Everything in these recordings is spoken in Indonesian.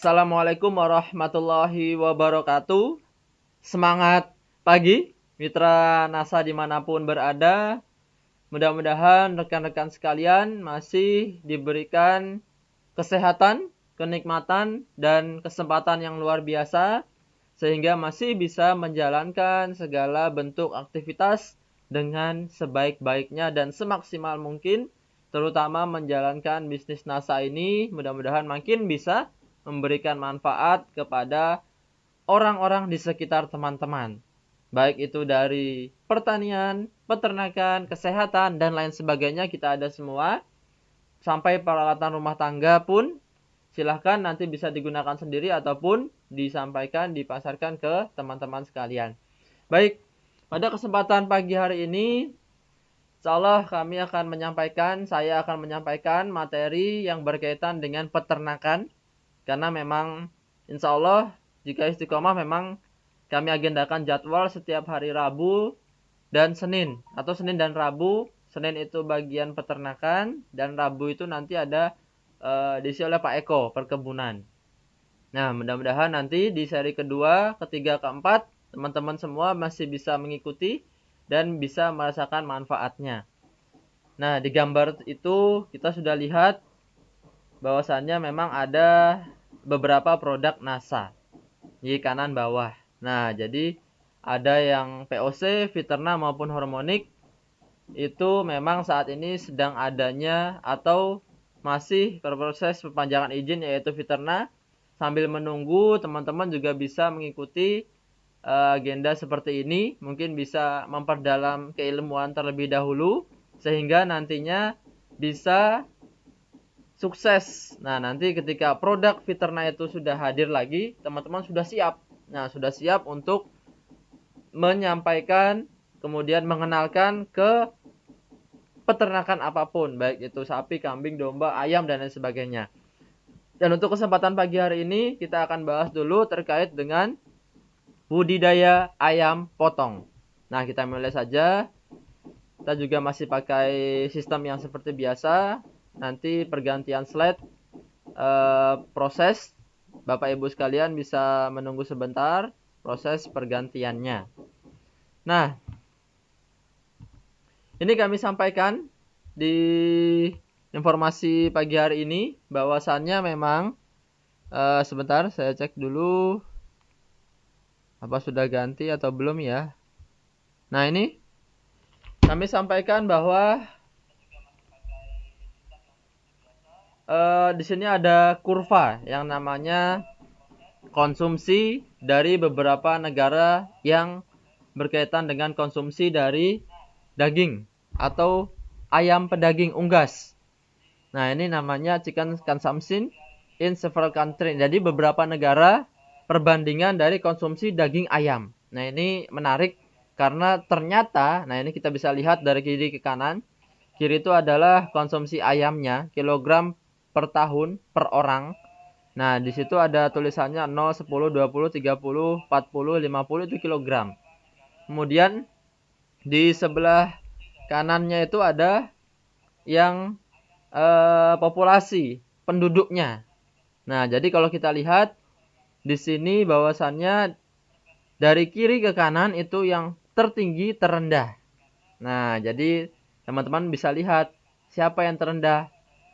Assalamualaikum warahmatullahi wabarakatuh. Semangat pagi, mitra NASA dimanapun berada. Mudah-mudahan rekan-rekan sekalian masih diberikan kesehatan, kenikmatan, dan kesempatan yang luar biasa, sehingga masih bisa menjalankan segala bentuk aktivitas dengan sebaik-baiknya dan semaksimal mungkin, terutama menjalankan bisnis NASA ini. Mudah-mudahan makin bisa memberikan manfaat kepada orang-orang di sekitar teman-teman. Baik itu dari pertanian, peternakan, kesehatan, dan lain sebagainya, kita ada semua. Sampai peralatan rumah tangga pun silahkan nanti bisa digunakan sendiri ataupun disampaikan, dipasarkan ke teman-teman sekalian. Baik, pada kesempatan pagi hari ini, insyaallah saya akan menyampaikan materi yang berkaitan dengan peternakan. Karena memang insya Allah jika istiqomah memang kami agendakan jadwal setiap hari Rabu dan Senin. Atau Senin dan Rabu. Senin itu bagian peternakan dan Rabu itu nanti ada diisi oleh Pak Eko, perkebunan. Nah, mudah-mudahan nanti di seri kedua, ketiga, keempat, teman-teman semua masih bisa mengikuti dan bisa merasakan manfaatnya. Nah, di gambar itu kita sudah lihat bahwasannya memang ada beberapa produk NASA di kanan bawah. Nah, jadi ada yang POC, Viterna maupun Hormonic. Itu memang saat ini sedang adanya atau masih berproses perpanjangan izin, yaitu Viterna. Sambil menunggu, teman-teman juga bisa mengikuti agenda seperti ini. Mungkin bisa memperdalam keilmuan terlebih dahulu sehingga nantinya bisa sukses. Nah, nanti ketika produk Viterna itu sudah hadir lagi, teman-teman sudah siap. Nah, sudah siap untuk menyampaikan, kemudian mengenalkan ke peternakan apapun, baik itu sapi, kambing, domba, ayam, dan lain sebagainya. Dan untuk kesempatan pagi hari ini, kita akan bahas dulu terkait dengan budidaya ayam potong. Nah, kita mulai saja. Kita juga masih pakai sistem yang seperti biasa. Nanti pergantian slide proses, Bapak Ibu sekalian bisa menunggu sebentar proses pergantiannya. Nah, ini kami sampaikan di informasi pagi hari ini bahwasannya memang sebentar saya cek dulu apa sudah ganti atau belum ya. Nah, ini kami sampaikan bahwa di sini ada kurva yang namanya konsumsi dari beberapa negara yang berkaitan dengan konsumsi dari daging atau ayam pedaging unggas. Nah, ini namanya chicken consumption in several countries. Jadi beberapa negara perbandingan dari konsumsi daging ayam. Nah, ini menarik karena ternyata, nah ini kita bisa lihat dari kiri ke kanan. Kiri itu adalah konsumsi ayamnya, kilogram per tahun per orang. Nah, di situ ada tulisannya 0, 10, 20, 30, 40, 50 itu kilogram. Kemudian di sebelah kanannya itu ada yang populasi penduduknya. Nah, jadi kalau kita lihat di sini bahwasannya dari kiri ke kanan itu yang tertinggi terendah. Nah, jadi teman-teman bisa lihat siapa yang terendah.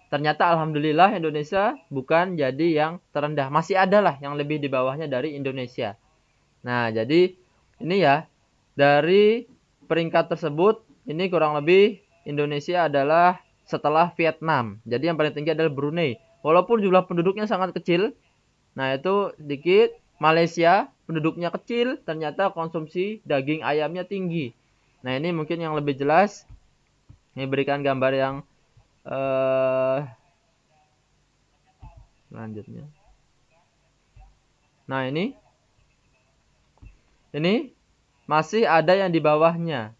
Ternyata alhamdulillah Indonesia bukan jadi yang terendah. Masih ada lah yang lebih di bawahnya dari Indonesia. Nah, jadi ini ya, dari peringkat tersebut, ini kurang lebih Indonesia adalah setelah Vietnam. Jadi yang paling tinggi adalah Brunei. Walaupun jumlah penduduknya sangat kecil, nah itu sedikit. Malaysia penduduknya kecil, ternyata konsumsi daging ayamnya tinggi. Nah, ini mungkin yang lebih jelas. Ini berikan gambar yang selanjutnya. Nah, ini masih ada yang di bawahnya.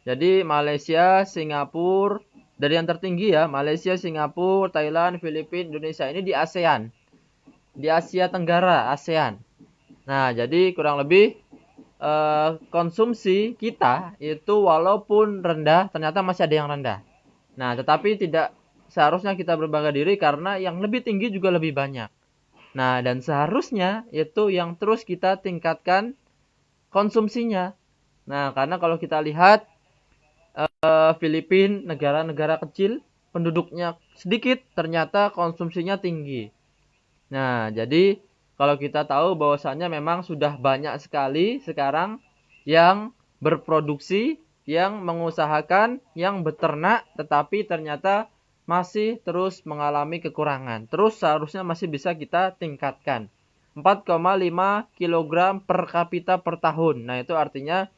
Jadi Malaysia, Singapura, dari yang tertinggi ya, Malaysia, Singapura, Thailand, Filipina, Indonesia, ini di ASEAN. Di Asia Tenggara, ASEAN. Nah, jadi kurang lebih konsumsi kita itu walaupun rendah, ternyata masih ada yang rendah. Nah, tetapi tidak seharusnya kita berbangga diri karena yang lebih tinggi juga lebih banyak. Nah, dan seharusnya itu yang terus kita tingkatkan konsumsinya. Nah, karena kalau kita lihat Filipina, negara-negara kecil, penduduknya sedikit, ternyata konsumsinya tinggi. Nah, jadi kalau kita tahu bahwasannya memang sudah banyak sekali sekarang yang berproduksi, yang mengusahakan, yang beternak, tetapi ternyata masih terus mengalami kekurangan. Terus seharusnya masih bisa kita tingkatkan. 4,5 kg per kapita per tahun. Nah, itu artinya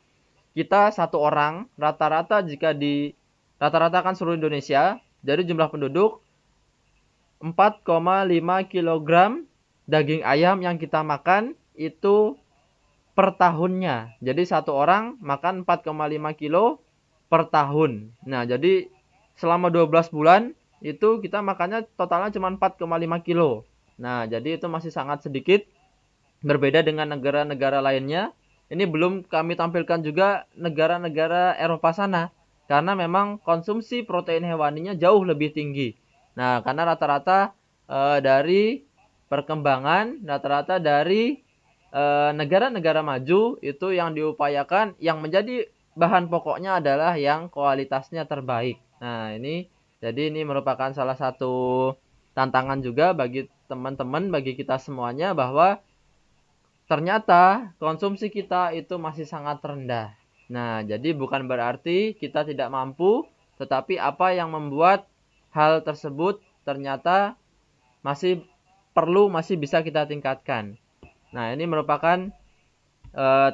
kita satu orang rata-rata jika di rata-rata kan seluruh Indonesia dari jumlah penduduk 4,5 kilogram daging ayam yang kita makan itu per tahunnya. Jadi satu orang makan 4,5 kilo per tahun. Nah, jadi selama 12 bulan itu kita makannya totalnya cuma 4,5 kilo. Nah, jadi itu masih sangat sedikit berbeda dengan negara-negara lainnya. Ini belum kami tampilkan juga negara-negara Eropa sana. Karena memang konsumsi protein hewaninya jauh lebih tinggi. Nah, karena rata-rata dari perkembangan, rata-rata dari negara-negara maju itu yang diupayakan, yang menjadi bahan pokoknya adalah yang kualitasnya terbaik. Nah, jadi ini merupakan salah satu tantangan juga bagi teman-teman, bagi kita semuanya bahwa ternyata konsumsi kita itu masih sangat rendah. Nah, jadi bukan berarti kita tidak mampu, tetapi apa yang membuat hal tersebut ternyata masih masih bisa kita tingkatkan. Nah, ini merupakan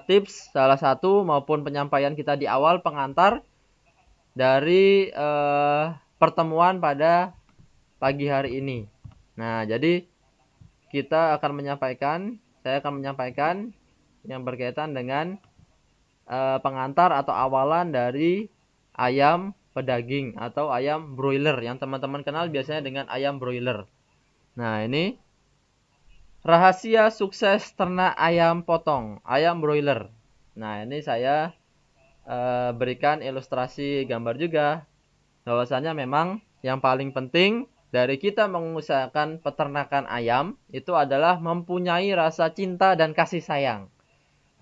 tips salah satu maupun penyampaian kita di awal pengantar dari pertemuan pada pagi hari ini. Nah, jadi saya akan menyampaikan yang berkaitan dengan pengantar atau awalan dari ayam pedaging atau ayam broiler yang teman-teman kenal biasanya dengan ayam broiler. Nah, ini rahasia sukses ternak ayam potong, ayam broiler. Nah, ini saya berikan ilustrasi gambar juga bahwasanya memang yang paling penting dari kita mengusahakan peternakan ayam itu adalah mempunyai rasa cinta dan kasih sayang.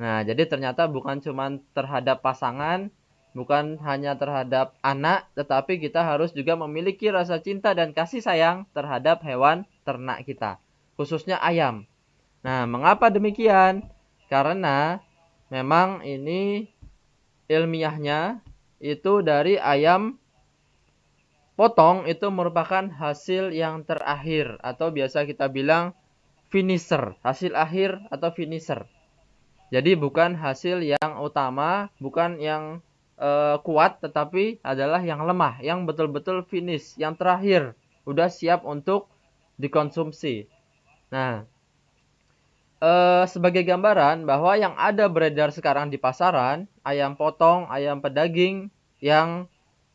Nah, jadi ternyata bukan cuma terhadap pasangan, bukan hanya terhadap anak, tetapi kita harus juga memiliki rasa cinta dan kasih sayang terhadap hewan ternak kita, khususnya ayam. Nah, mengapa demikian? Karena memang ini ilmiahnya itu dari ayam potong itu merupakan hasil yang terakhir atau biasa kita bilang finisher, hasil akhir atau finisher. Jadi bukan hasil yang utama, bukan yang kuat, tetapi adalah yang lemah, yang betul-betul finish, yang terakhir, udah siap untuk dikonsumsi. Nah, sebagai gambaran bahwa yang ada beredar sekarang di pasaran, ayam potong, ayam pedaging, yang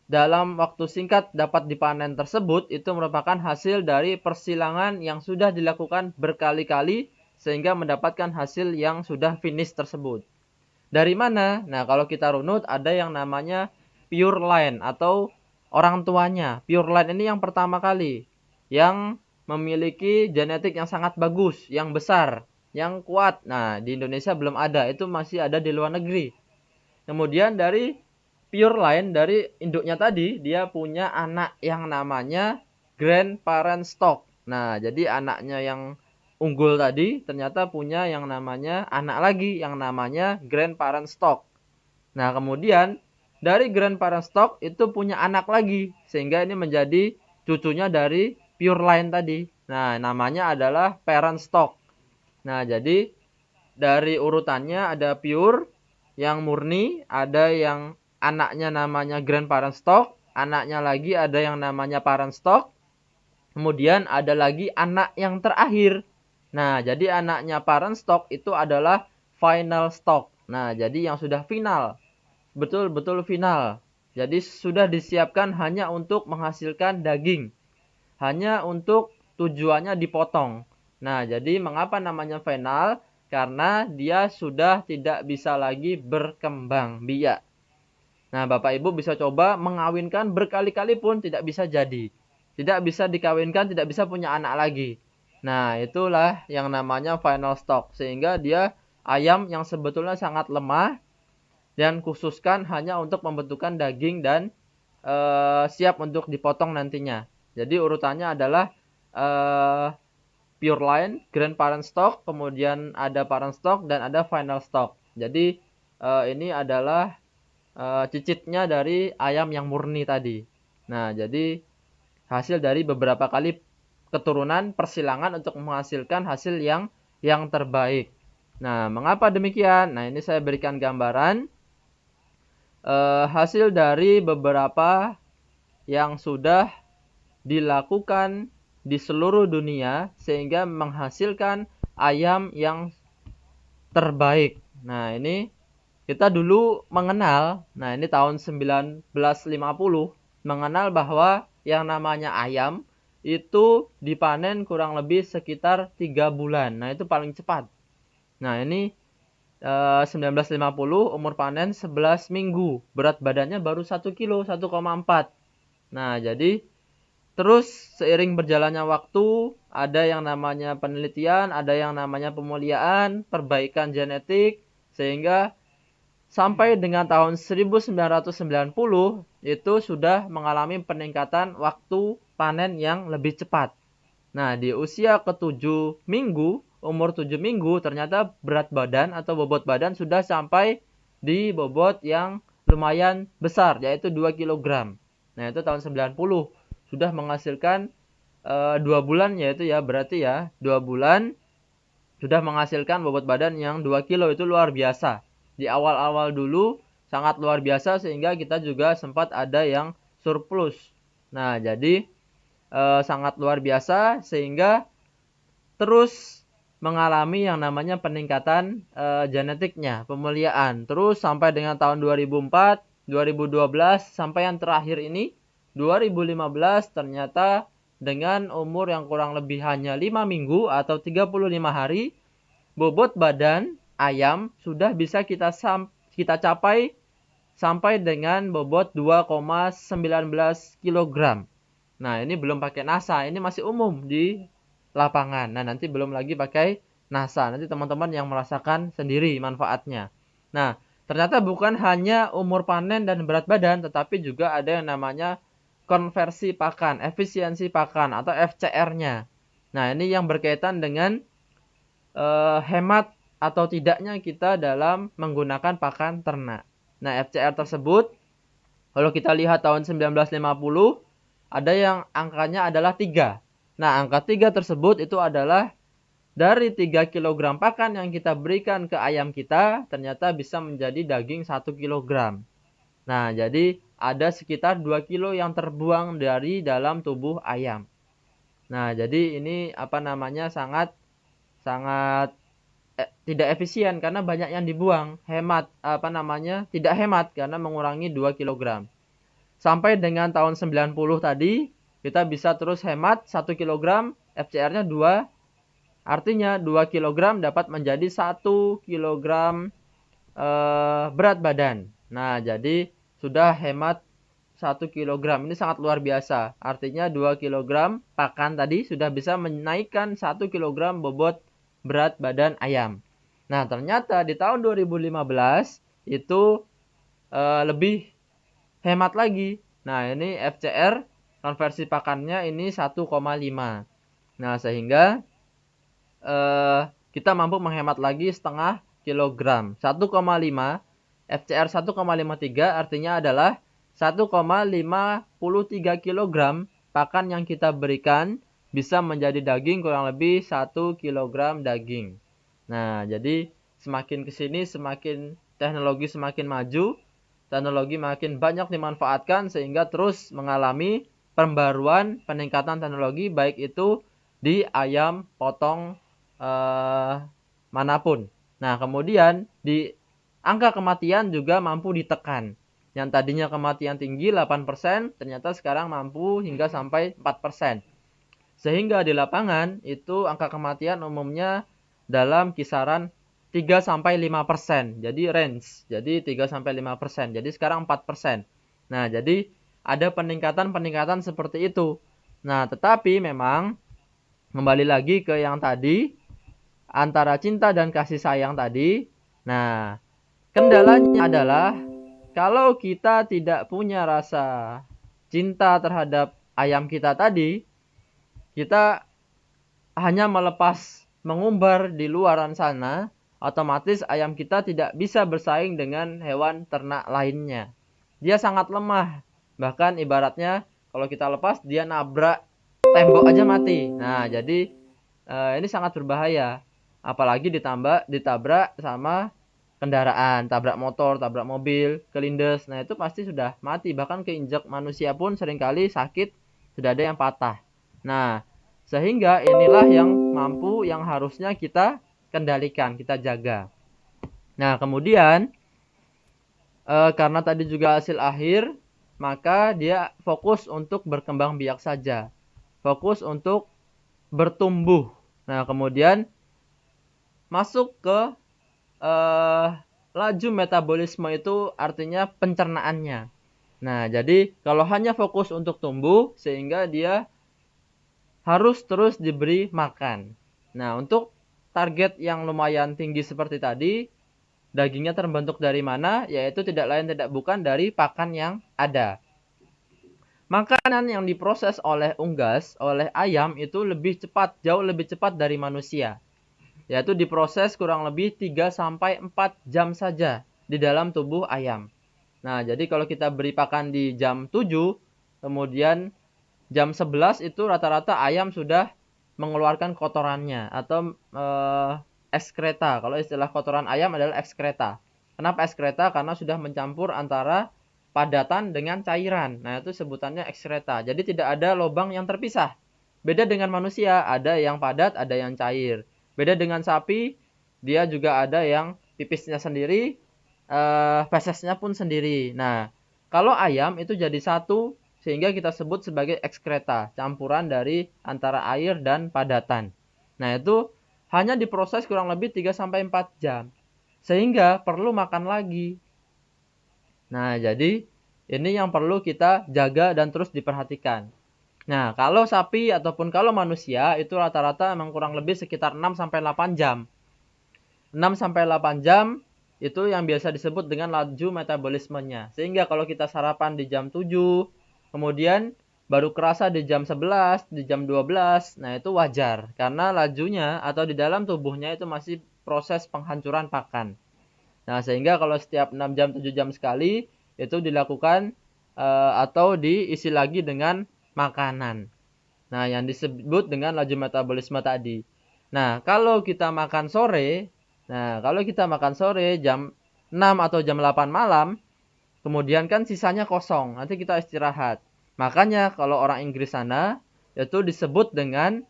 dalam waktu singkat dapat dipanen tersebut itu merupakan hasil dari persilangan yang sudah dilakukan berkali-kali sehingga mendapatkan hasil yang sudah finish tersebut. Dari mana? Nah, kalau kita runut ada yang namanya pure line atau orang tuanya. Pure line ini yang pertama kali yang memiliki genetik yang sangat bagus, yang besar, yang kuat. Nah, di Indonesia belum ada, itu masih ada di luar negeri. Kemudian dari pure line dari induknya tadi dia punya anak yang namanya grandparent stock. Nah, jadi anaknya yang unggul tadi ternyata punya yang namanya anak lagi yang namanya grandparent stock. Nah, kemudian dari grandparent stock itu punya anak lagi sehingga ini menjadi cucunya dari pure line tadi. Nah, namanya adalah parent stock. Nah, jadi dari urutannya ada pure yang murni, ada yang anaknya namanya grandparent stock, anaknya lagi ada yang namanya parent stock, kemudian ada lagi anak yang terakhir. Nah, jadi anaknya parent stock itu adalah final stock. Nah, jadi yang sudah final, betul-betul final. Jadi sudah disiapkan hanya untuk menghasilkan daging, hanya untuk tujuannya dipotong. Nah, jadi mengapa namanya final? Karena dia sudah tidak bisa lagi berkembang biak. Nah, Bapak Ibu bisa coba mengawinkan berkali-kali pun tidak bisa jadi. Tidak bisa dikawinkan, tidak bisa punya anak lagi. Nah, itulah yang namanya final stock. Sehingga dia ayam yang sebetulnya sangat lemah dan khususkan hanya untuk pembentukan daging dan siap untuk dipotong nantinya. Jadi urutannya adalah pure line, grand parent stock, kemudian ada parent stock dan ada final stock. Jadi ini adalah cicitnya dari ayam yang murni tadi. Nah, jadi hasil dari beberapa kali keturunan persilangan untuk menghasilkan hasil yang terbaik. Nah, mengapa demikian? Nah, ini saya berikan gambaran hasil dari beberapa yang sudah dilakukan di seluruh dunia sehingga menghasilkan ayam yang terbaik. Nah, ini kita dulu mengenal, nah ini tahun 1950, mengenal bahwa yang namanya ayam itu dipanen kurang lebih sekitar 3 bulan. Nah, itu paling cepat. Nah, ini 1950 umur panen 11 minggu. Berat badannya baru 1 kilo, 1,4. Nah, jadi terus seiring berjalannya waktu, ada yang namanya penelitian, ada yang namanya pemuliaan, perbaikan genetik, sehingga sampai dengan tahun 1990 itu sudah mengalami peningkatan waktu panen yang lebih cepat. Nah, di usia ke-7 minggu, umur 7 minggu, ternyata berat badan atau bobot badan sudah sampai di bobot yang lumayan besar, yaitu 2 kg. Nah, itu tahun 90 sudah menghasilkan 2 bulan, yaitu ya berarti ya 2 bulan sudah menghasilkan bobot badan yang 2 kilo. Itu luar biasa. Di awal-awal dulu sangat luar biasa sehingga kita juga sempat ada yang surplus. Nah, jadi sangat luar biasa sehingga terus mengalami yang namanya peningkatan genetiknya, pemuliaan. Terus sampai dengan tahun 2004, 2012 sampai yang terakhir ini 2015 ternyata dengan umur yang kurang lebih hanya 5 minggu atau 35 hari, bobot badan ayam sudah bisa kita capai sampai dengan bobot 2,19 kg. Nah, ini belum pakai NASA, ini masih umum di lapangan. Nah, nanti belum lagi pakai NASA. Nanti teman-teman yang merasakan sendiri manfaatnya. Nah, ternyata bukan hanya umur panen dan berat badan, tetapi juga ada yang namanya konversi pakan, efisiensi pakan atau FCR-nya. Nah, ini yang berkaitan dengan hemat atau tidaknya kita dalam menggunakan pakan ternak. Nah, FCR tersebut kalau kita lihat tahun 1950 ada yang angkanya adalah 3. Nah, angka 3 tersebut itu adalah dari 3 kg pakan yang kita berikan ke ayam kita, ternyata bisa menjadi daging 1 kg. Nah, jadi ada sekitar 2 kilo yang terbuang dari dalam tubuh ayam. Nah, jadi ini sangat tidak efisien karena banyak yang dibuang. Tidak hemat karena mengurangi 2 kg. Sampai dengan tahun 90 tadi, kita bisa terus hemat 1 kg, FCR-nya 2. Artinya 2 kg dapat menjadi 1 kg berat badan. Nah, jadi sudah hemat 1 kg. Ini sangat luar biasa. Artinya 2 kg pakan tadi sudah bisa menaikkan 1 kg bobot berat badan ayam. Nah, ternyata di tahun 2015 itu lebih hemat lagi. Nah, ini FCR konversi pakannya ini 1,5. Nah, sehingga kita mampu menghemat lagi setengah kilogram. 1,5 FCR 1,53 artinya adalah 1,53 kg pakan yang kita berikan bisa menjadi daging kurang lebih 1 kg daging. Nah, jadi semakin kesini semakin teknologi semakin maju, teknologi makin banyak dimanfaatkan sehingga terus mengalami pembaruan peningkatan teknologi baik itu di ayam potong manapun. Nah, kemudian di angka kematian juga mampu ditekan. Yang tadinya kematian tinggi 8%, ternyata sekarang mampu hingga sampai 4%. Sehingga di lapangan itu angka kematian umumnya dalam kisaran 3 sampai 5%. Jadi range. Jadi 3 sampai 5%. Jadi sekarang 4%. Nah, jadi ada peningkatan-peningkatan seperti itu. Nah, tetapi memang kembali lagi ke yang tadi, antara cinta dan kasih sayang tadi. Nah, kendalanya adalah kalau kita tidak punya rasa cinta terhadap ayam kita tadi, kita hanya melepas mengumbar di luaran sana, otomatis ayam kita tidak bisa bersaing dengan hewan ternak lainnya. Dia sangat lemah. Bahkan ibaratnya kalau kita lepas dia nabrak tembok aja mati. Nah, jadi ini sangat berbahaya. Apalagi ditabrak sama kendaraan, tabrak motor, tabrak mobil, kelindes. Nah, itu pasti sudah mati. Bahkan keinjak manusia pun seringkali sakit, sudah ada yang patah. Nah, sehingga inilah yang mampu, yang harusnya kita kendalikan, kita jaga. Nah, kemudian karena tadi juga hasil akhir, maka dia fokus untuk berkembang biak saja. Fokus untuk bertumbuh. Nah, kemudian masuk ke laju metabolisme, itu artinya pencernaannya. Nah, jadi kalau hanya fokus untuk tumbuh, sehingga dia harus terus diberi makan. Nah, untuk target yang lumayan tinggi seperti tadi, dagingnya terbentuk dari mana? Yaitu tidak lain tidak bukan dari pakan yang ada. Makanan yang diproses oleh unggas, oleh ayam itu lebih cepat, jauh lebih cepat dari manusia. Yaitu diproses kurang lebih 3 sampai 4 jam saja di dalam tubuh ayam. Nah, jadi kalau kita beri pakan di jam 7, kemudian jam 11 itu rata-rata ayam sudah mengeluarkan kotorannya atau ekskreta. Kalau istilah kotoran ayam adalah ekskreta. Kenapa ekskreta? Karena sudah mencampur antara padatan dengan cairan. Nah, itu sebutannya ekskreta. Jadi tidak ada lubang yang terpisah. Beda dengan manusia, ada yang padat, ada yang cair. Beda dengan sapi, dia juga ada yang pipisnya sendiri, fesesnya pun sendiri. Nah, kalau ayam itu jadi satu, sehingga kita sebut sebagai ekskreta, campuran dari antara air dan padatan. Nah, itu hanya diproses kurang lebih 3 sampai 4 jam. Sehingga perlu makan lagi. Nah, jadi ini yang perlu kita jaga dan terus diperhatikan. Nah, kalau sapi ataupun kalau manusia itu rata-rata memang kurang lebih sekitar 6 sampai 8 jam. 6 sampai 8 jam itu yang biasa disebut dengan laju metabolismenya. Sehingga kalau kita sarapan di jam 7, kemudian baru kerasa di jam 11, di jam 12, nah itu wajar. Karena lajunya atau di dalam tubuhnya itu masih proses penghancuran pakan. Nah, sehingga kalau setiap 6 jam, 7 jam sekali itu dilakukan atau diisi lagi dengan makanan. Nah, yang disebut dengan laju metabolisme tadi. Nah, kalau kita makan sore, jam 6 atau jam 8 malam, kemudian kan sisanya kosong, nanti kita istirahat. Makanya kalau orang Inggris sana, itu disebut dengan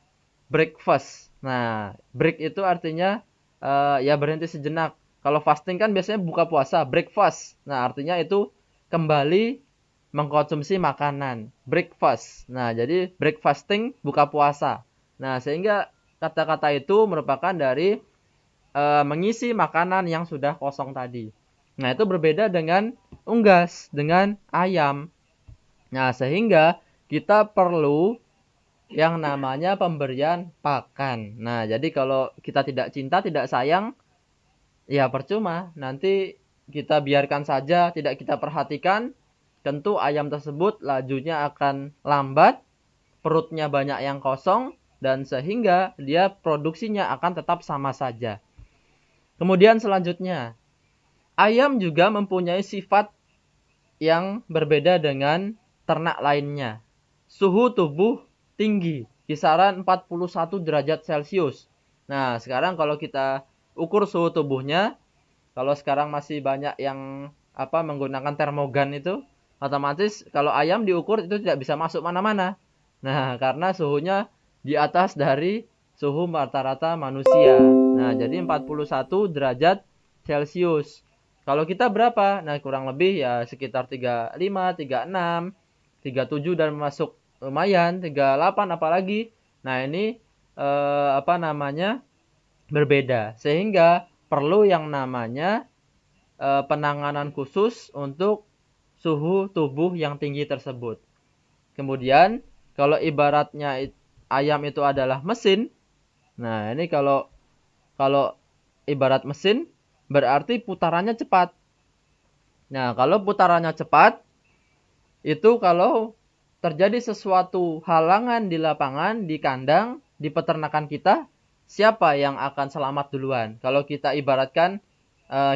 breakfast. Nah, break itu artinya ya berhenti sejenak. Kalau fasting kan biasanya buka puasa, breakfast. Nah, artinya itu kembali mengkonsumsi makanan, breakfast. Nah, jadi breakfasting, buka puasa. Nah, sehingga kata-kata itu merupakan dari mengisi makanan yang sudah kosong tadi. Nah, itu berbeda dengan unggas, dengan ayam. Nah, sehingga kita perlu yang namanya pemberian pakan. Nah, jadi kalau kita tidak cinta, tidak sayang, ya percuma. Nanti kita biarkan saja, tidak kita perhatikan, tentu ayam tersebut lajunya akan lambat, perutnya banyak yang kosong, dan sehingga dia produksinya akan tetap sama saja. Kemudian selanjutnya, ayam juga mempunyai sifat yang berbeda dengan ternak lainnya. Suhu tubuh tinggi, kisaran 41 derajat Celcius. Nah, sekarang kalau kita ukur suhu tubuhnya, kalau sekarang masih banyak yang menggunakan termogan itu, otomatis kalau ayam diukur itu tidak bisa masuk mana-mana. Nah, karena suhunya di atas dari suhu rata-rata manusia. Nah, jadi 41 derajat Celcius. Kalau kita berapa? Nah, kurang lebih ya sekitar 35, 36, 37 dan masuk lumayan, 38 apalagi. Nah, ini berbeda. Sehingga perlu yang namanya penanganan khusus untuk suhu tubuh yang tinggi tersebut. Kemudian kalau ibaratnya ayam itu adalah mesin, nah ini kalau ibarat mesin berarti putarannya cepat. Nah, kalau putarannya cepat itu kalau terjadi sesuatu halangan di lapangan, di kandang, di peternakan kita, siapa yang akan selamat duluan? Kalau kita ibaratkan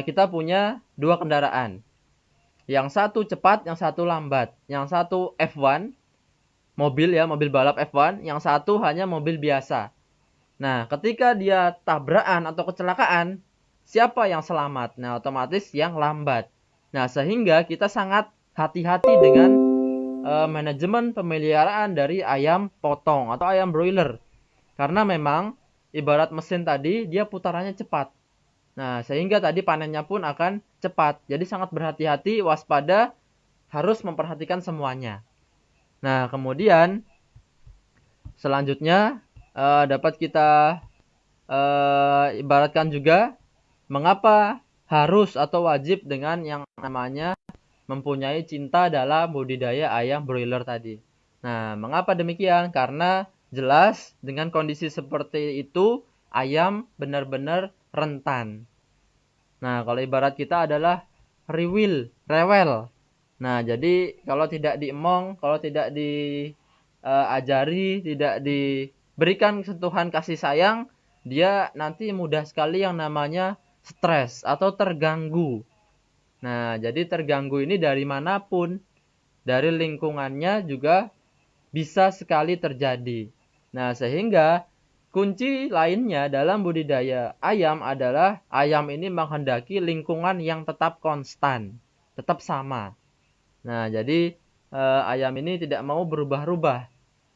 kita punya dua kendaraan. Yang satu cepat, yang satu lambat. Yang satu F1, mobil ya, mobil balap F1. Yang satu hanya mobil biasa. Nah, ketika dia tabrakan atau kecelakaan, siapa yang selamat? Nah, otomatis yang lambat. Nah, sehingga kita sangat hati-hati dengan manajemen pemeliharaan dari ayam potong atau ayam broiler. Karena memang ibarat mesin tadi, dia putarannya cepat. Nah, sehingga tadi panennya pun akan cepat. Jadi sangat berhati-hati, waspada, harus memperhatikan semuanya. Nah, kemudian selanjutnya dapat kita ibaratkan juga mengapa harus atau wajib dengan yang namanya mempunyai cinta dalam budidaya ayam broiler tadi. Nah, mengapa demikian? Karena jelas dengan kondisi seperti itu ayam benar-benar rentan. Nah, kalau ibarat kita adalah rewel. Nah, jadi kalau tidak diemong, kalau tidak diajari, tidak diberikan sentuhan kasih sayang, dia nanti mudah sekali yang namanya stres atau terganggu. Nah, jadi terganggu ini dari manapun, dari lingkungannya juga bisa sekali terjadi. Nah, sehingga kunci lainnya dalam budidaya ayam adalah ayam ini menghendaki lingkungan yang tetap konstan, tetap sama. Nah, jadi ayam ini tidak mau berubah-ubah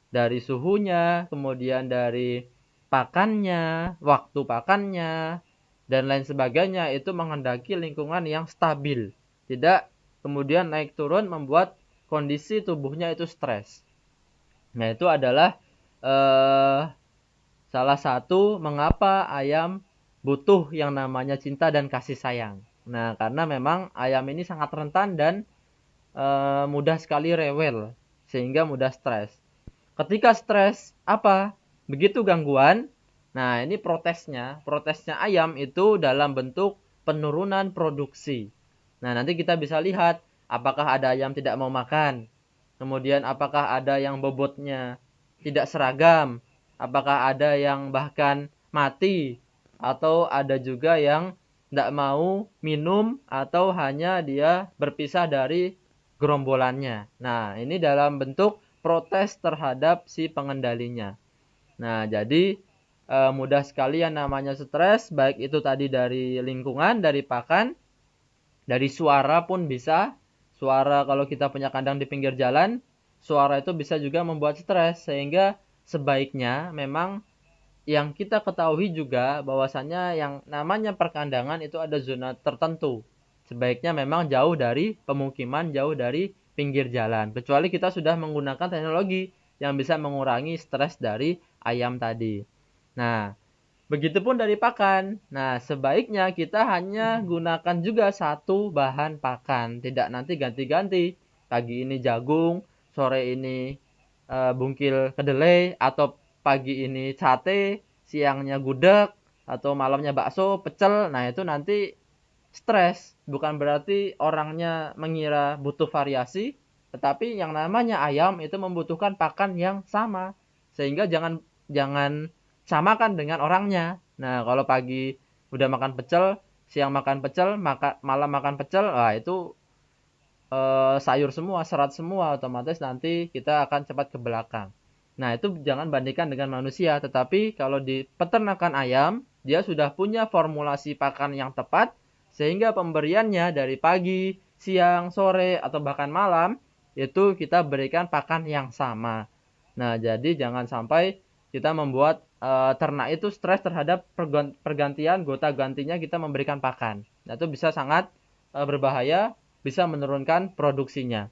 dari suhunya, kemudian dari pakannya, waktu pakannya, dan lain sebagainya itu menghendaki lingkungan yang stabil. Tidak kemudian naik turun membuat kondisi tubuhnya itu stres. Nah, itu adalah salah satu mengapa ayam butuh yang namanya cinta dan kasih sayang. Nah, karena memang ayam ini sangat rentan dan mudah sekali rewel, sehingga mudah stres. Ketika stres, apa? Begitu gangguan, nah ini protesnya ayam itu dalam bentuk penurunan produksi. Nah, nanti kita bisa lihat apakah ada ayam tidak mau makan, kemudian apakah ada yang bobotnya tidak seragam, apakah ada yang bahkan mati, atau ada juga yang tidak mau minum atau hanya dia berpisah dari gerombolannya. Nah, ini dalam bentuk protes terhadap si pengendalinya. Nah, jadi mudah sekali yang namanya stres, baik itu tadi dari lingkungan, dari pakan, dari suara pun bisa. Suara kalau kita punya kandang di pinggir jalan, suara itu bisa juga membuat stres, sehingga sebaiknya memang yang kita ketahui juga bahwasannya yang namanya perkandangan itu ada zona tertentu. Sebaiknya memang jauh dari pemukiman, jauh dari pinggir jalan. Kecuali kita sudah menggunakan teknologi yang bisa mengurangi stres dari ayam tadi. Nah, begitupun dari pakan. Nah, sebaiknya kita hanya gunakan juga satu bahan pakan. Tidak nanti ganti-ganti. Pagi ini jagung, sore ini bungkil kedelai, atau pagi ini sate, siangnya gudeg, atau malamnya bakso, pecel. Nah, itu nanti stres. Bukan berarti orangnya mengira butuh variasi, tetapi yang namanya ayam itu membutuhkan pakan yang sama. Sehingga jangan samakan dengan orangnya. Nah, kalau pagi udah makan pecel, siang makan pecel, malam makan pecel, wah itu sayur semua, serat semua, otomatis nanti kita akan cepat ke belakang. Nah, itu jangan bandingkan dengan manusia, tetapi kalau di peternakan ayam, dia sudah punya formulasi pakan yang tepat, sehingga pemberiannya dari pagi, siang, sore, atau bahkan malam, itu kita berikan pakan yang sama. Nah, jadi jangan sampai kita membuat ternak itu stres terhadap pergantian gonta-gantinya kita memberikan pakan. Nah, itu bisa sangat berbahaya, bisa menurunkan produksinya.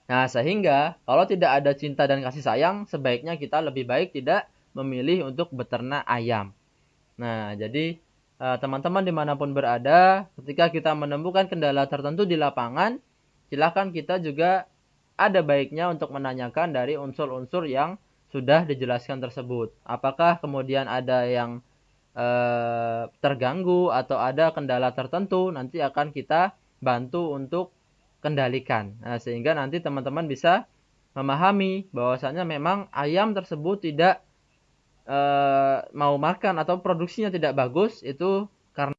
Nah, sehingga kalau tidak ada cinta dan kasih sayang, sebaiknya kita lebih baik tidak memilih untuk beternak ayam. Nah, jadi teman-teman dimanapun berada, ketika kita menemukan kendala tertentu di lapangan, silakan kita juga ada baiknya untuk menanyakan dari unsur-unsur yang sudah dijelaskan tersebut. Apakah kemudian ada yang terganggu atau ada kendala tertentu, nanti akan kita bantu untuk kendalikan. Nah, sehingga nanti teman-teman bisa memahami bahwasanya memang ayam tersebut tidak mau makan atau produksinya tidak bagus itu karena.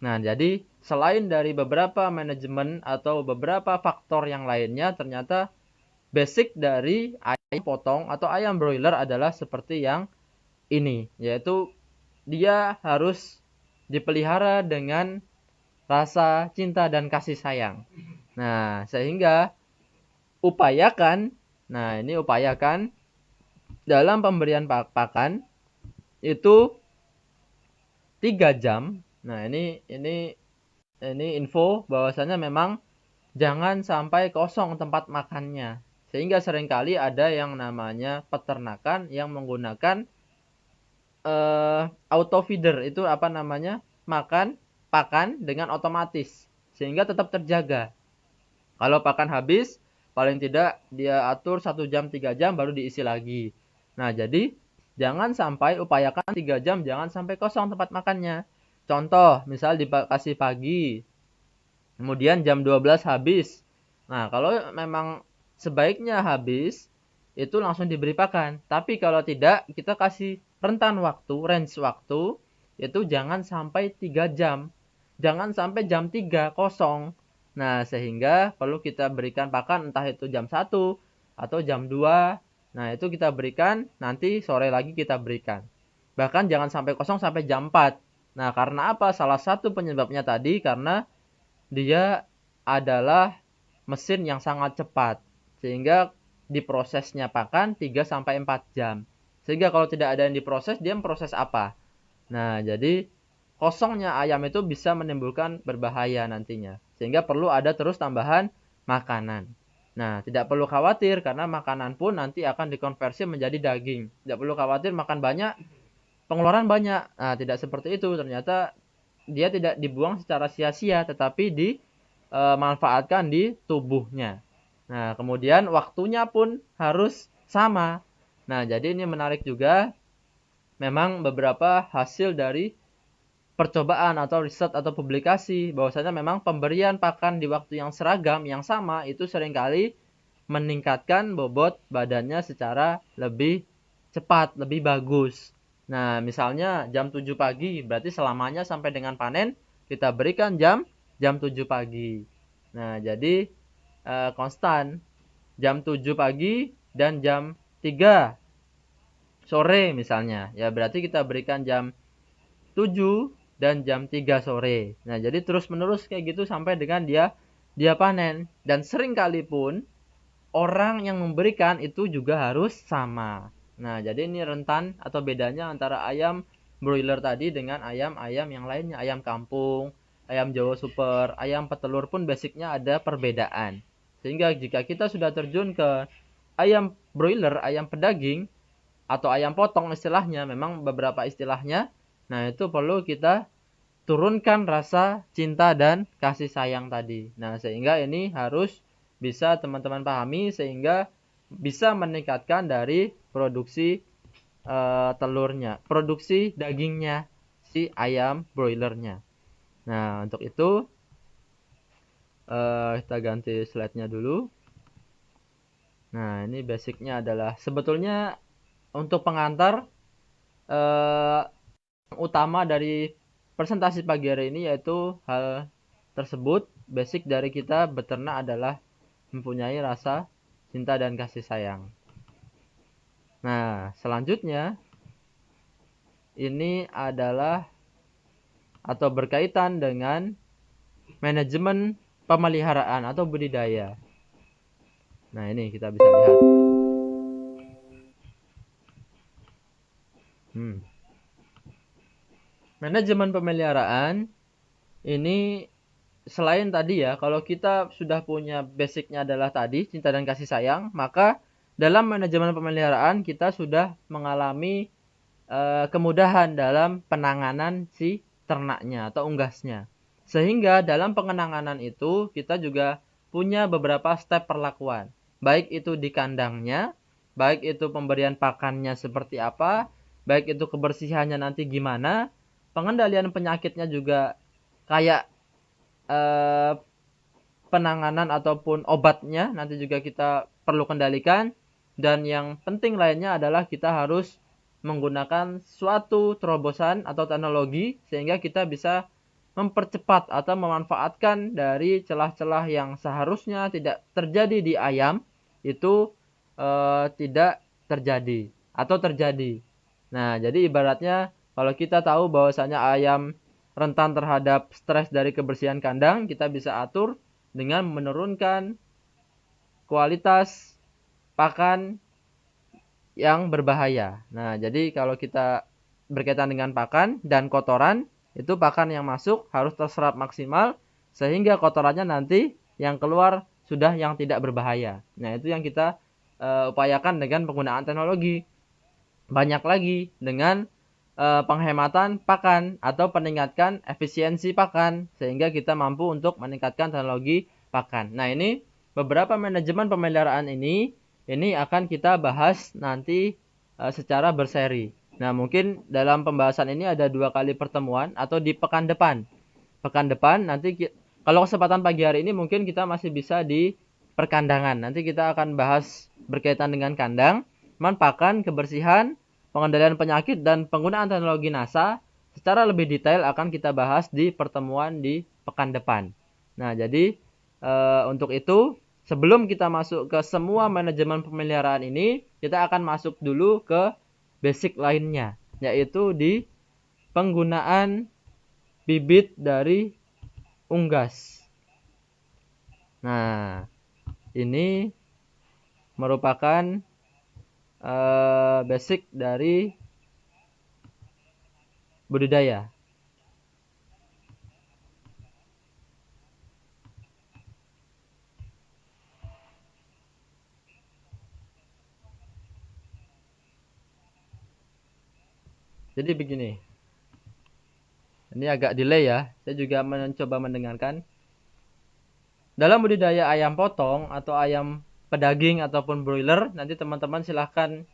Nah, jadi selain dari beberapa manajemen atau beberapa faktor yang lainnya, ternyata basic dari ayam potong atau ayam broiler adalah seperti yang ini, yaitu dia harus dipelihara dengan rasa cinta dan kasih sayang. Nah, sehingga upayakan, ini upayakan dalam pemberian pakan itu 3 jam. Nah, ini info bahwasanya memang jangan sampai kosong tempat makannya. Sehingga seringkali ada yang namanya peternakan yang menggunakan auto feeder, itu apa namanya, makan pakan dengan otomatis sehingga tetap terjaga. Kalau pakan habis, paling tidak dia atur 1 jam 3 jam baru diisi lagi. Nah, jadi jangan sampai, upayakan 3 jam jangan sampai kosong tempat makannya. Contoh, misal dikasih pagi, kemudian jam 12 habis. Nah, kalau memang sebaiknya habis, itu langsung diberi pakan. Tapi kalau tidak, kita kasih rentan waktu, range waktu, itu jangan sampai 3 jam. Jangan sampai jam 3 kosong. Nah, sehingga perlu kita berikan pakan entah itu jam 1 atau jam 2. Nah, itu kita berikan, nanti sore lagi kita berikan. Bahkan jangan sampai kosong sampai jam 4. Nah, karena apa? Salah satu penyebabnya tadi karena dia adalah mesin yang sangat cepat. Sehingga diprosesnya pakan 3-4 jam. Sehingga kalau tidak ada yang diproses, dia memproses apa? Nah, jadi kosongnya ayam itu bisa menimbulkan berbahaya nantinya. Sehingga perlu ada terus tambahan makanan. Nah, tidak perlu khawatir karena makanan pun nanti akan dikonversi menjadi daging. Tidak perlu khawatir makan banyak, pengeluaran banyak. Nah, tidak seperti itu. Ternyata dia tidak dibuang secara sia-sia, tetapi dimanfaatkan di tubuhnya. Nah, kemudian waktunya pun harus sama. Nah, jadi ini menarik juga. Memang beberapa hasil dari percobaan atau riset atau publikasi bahwasanya memang pemberian pakan di waktu yang seragam, yang sama, itu seringkali meningkatkan bobot badannya secara lebih cepat, lebih bagus. Nah, misalnya jam 7 pagi, berarti selamanya sampai dengan panen kita berikan jam 7 pagi. Nah, jadi konstan jam 7 pagi dan jam 3 sore misalnya. Ya, berarti kita berikan jam 7 dan jam 3 sore. Nah, jadi terus-menerus kayak gitu sampai dengan dia panen. Dan sering kali pun orang yang memberikan itu juga harus sama. Nah, jadi ini rentan atau bedanya antara ayam broiler tadi dengan ayam-ayam yang lainnya. Ayam kampung, ayam Jawa super, ayam petelur pun basicnya ada perbedaan. Sehingga jika kita sudah terjun ke ayam broiler, ayam pedaging, atau ayam potong istilahnya, memang beberapa istilahnya, nah itu perlu kita turunkan rasa cinta dan kasih sayang tadi. Nah, sehingga ini harus bisa teman-teman pahami sehingga bisa meningkatkan dari produksi telurnya, produksi dagingnya si ayam broilernya. Nah, untuk itu kita ganti slide-nya dulu. Nah, ini basicnya adalah sebetulnya untuk pengantar utama dari presentasi pagi hari ini, yaitu hal tersebut. Basic dari kita beternak adalah mempunyai rasa cinta dan kasih sayang. Nah, selanjutnya ini adalah atau berkaitan dengan manajemen pemeliharaan atau budidaya. Nah, ini kita bisa lihat. Manajemen pemeliharaan ini selain tadi ya, kalau kita sudah punya basicnya adalah tadi cinta dan kasih sayang, maka dalam manajemen pemeliharaan kita sudah mengalami kemudahan dalam penanganan si ternaknya atau unggasnya. Sehingga dalam pengenanganan itu kita juga punya beberapa step perlakuan. Baik itu di kandangnya, baik itu pemberian pakannya seperti apa, baik itu kebersihannya nanti gimana, pengendalian penyakitnya juga kayak eh, penanganan ataupun obatnya nanti juga kita perlu kendalikan. Dan yang penting lainnya adalah kita harus menggunakan suatu terobosan atau teknologi sehingga kita bisa mempercepat atau memanfaatkan dari celah-celah yang seharusnya tidak terjadi di ayam itu tidak terjadi atau terjadi. Nah, jadi ibaratnya kalau kita tahu bahwasanya ayam rentan terhadap stres dari kebersihan kandang, kita bisa atur dengan menurunkan kualitas pakan yang berbahaya. Nah, jadi kalau kita berkaitan dengan pakan dan kotoran, itu pakan yang masuk harus terserap maksimal sehingga kotorannya nanti yang keluar sudah yang tidak berbahaya. Nah, itu yang kita upayakan dengan penggunaan teknologi. Banyak lagi dengan penghematan pakan atau peningkatkan efisiensi pakan sehingga kita mampu untuk meningkatkan teknologi pakan. Nah, ini beberapa manajemen pemeliharaan ini akan kita bahas nanti secara berseri. Nah, mungkin dalam pembahasan ini ada 2 kali pertemuan atau di pekan depan. Pekan depan nanti kalau kesempatan pagi hari ini mungkin kita masih bisa di perkandangan. Nanti kita akan bahas berkaitan dengan kandang, pakan, kebersihan, pengendalian penyakit dan penggunaan teknologi NASA secara lebih detail akan kita bahas di pertemuan di pekan depan. Nah, jadi untuk itu sebelum kita masuk ke semua manajemen pemeliharaan ini, kita akan masuk dulu ke basic lainnya, yaitu di penggunaan bibit dari unggas. Nah, ini merupakan basic dari budidaya. Jadi begini. Ini agak delay ya. Saya juga mencoba mendengarkan. Dalam budidaya ayam potong atau ayam pedaging ataupun broiler, nanti teman-teman silahkan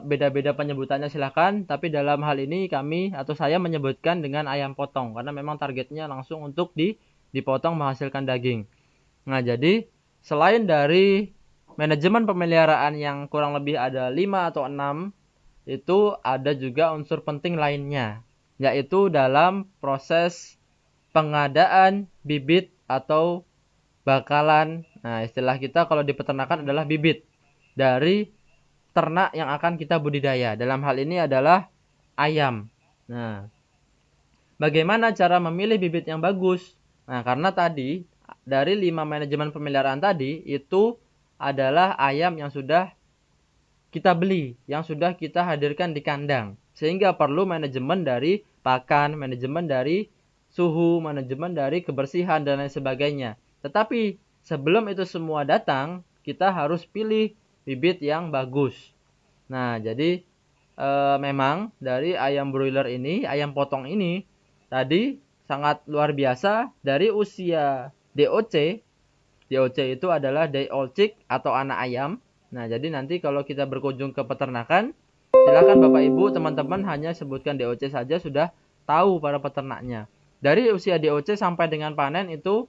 beda-beda penyebutannya silahkan. Tapi dalam hal ini kami atau saya menyebutkan dengan ayam potong karena memang targetnya langsung untuk dipotong menghasilkan daging. Nah, jadi selain dari manajemen pemeliharaan yang kurang lebih ada 5 atau 6, itu ada juga unsur penting lainnya, yaitu dalam proses pengadaan bibit atau bakalan. Nah, istilah kita kalau di peternakan adalah bibit dari ternak yang akan kita budidaya. Dalam hal ini adalah ayam. Nah, bagaimana cara memilih bibit yang bagus? Nah, karena tadi dari 5 manajemen pemeliharaan tadi itu adalah ayam yang sudah kita beli, yang sudah kita hadirkan di kandang. Sehingga perlu manajemen dari pakan, manajemen dari suhu, manajemen dari kebersihan, dan lain sebagainya. Tetapi sebelum itu semua datang, kita harus pilih bibit yang bagus. Nah, jadi memang dari ayam broiler ini, ayam potong ini, tadi sangat luar biasa dari usia DOC. DOC itu adalah day old chick atau anak ayam. Nah, jadi nanti kalau kita berkunjung ke peternakan, silakan Bapak Ibu, teman-teman hanya sebutkan DOC saja sudah tahu para peternaknya. Dari usia DOC sampai dengan panen itu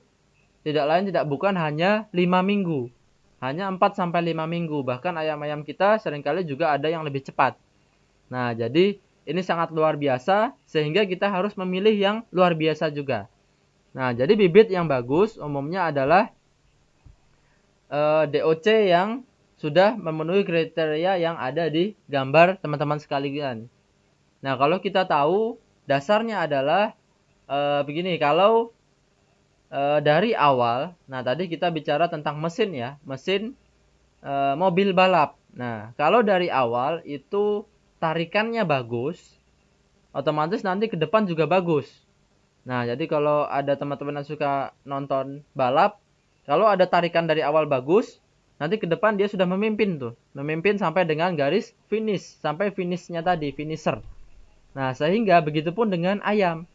tidak lain tidak bukan hanya 5 minggu. Hanya 4 sampai 5 minggu. Bahkan ayam-ayam kita seringkali juga ada yang lebih cepat. Nah, jadi ini sangat luar biasa sehingga kita harus memilih yang luar biasa juga. Nah, jadi bibit yang bagus umumnya adalah DOC yang sudah memenuhi kriteria yang ada di gambar teman-teman sekalian. Nah, kalau kita tahu dasarnya adalah begini, kalau dari awal, nah tadi kita bicara tentang mesin ya, mesin mobil balap. Nah, kalau dari awal itu tarikannya bagus, otomatis nanti ke depan juga bagus. Nah, jadi kalau ada teman-teman yang suka nonton balap, kalau ada tarikan dari awal bagus, nanti ke depan dia sudah memimpin tuh. Memimpin sampai dengan garis finish, sampai finishnya tadi, finisher. Nah, sehingga begitupun dengan ayam.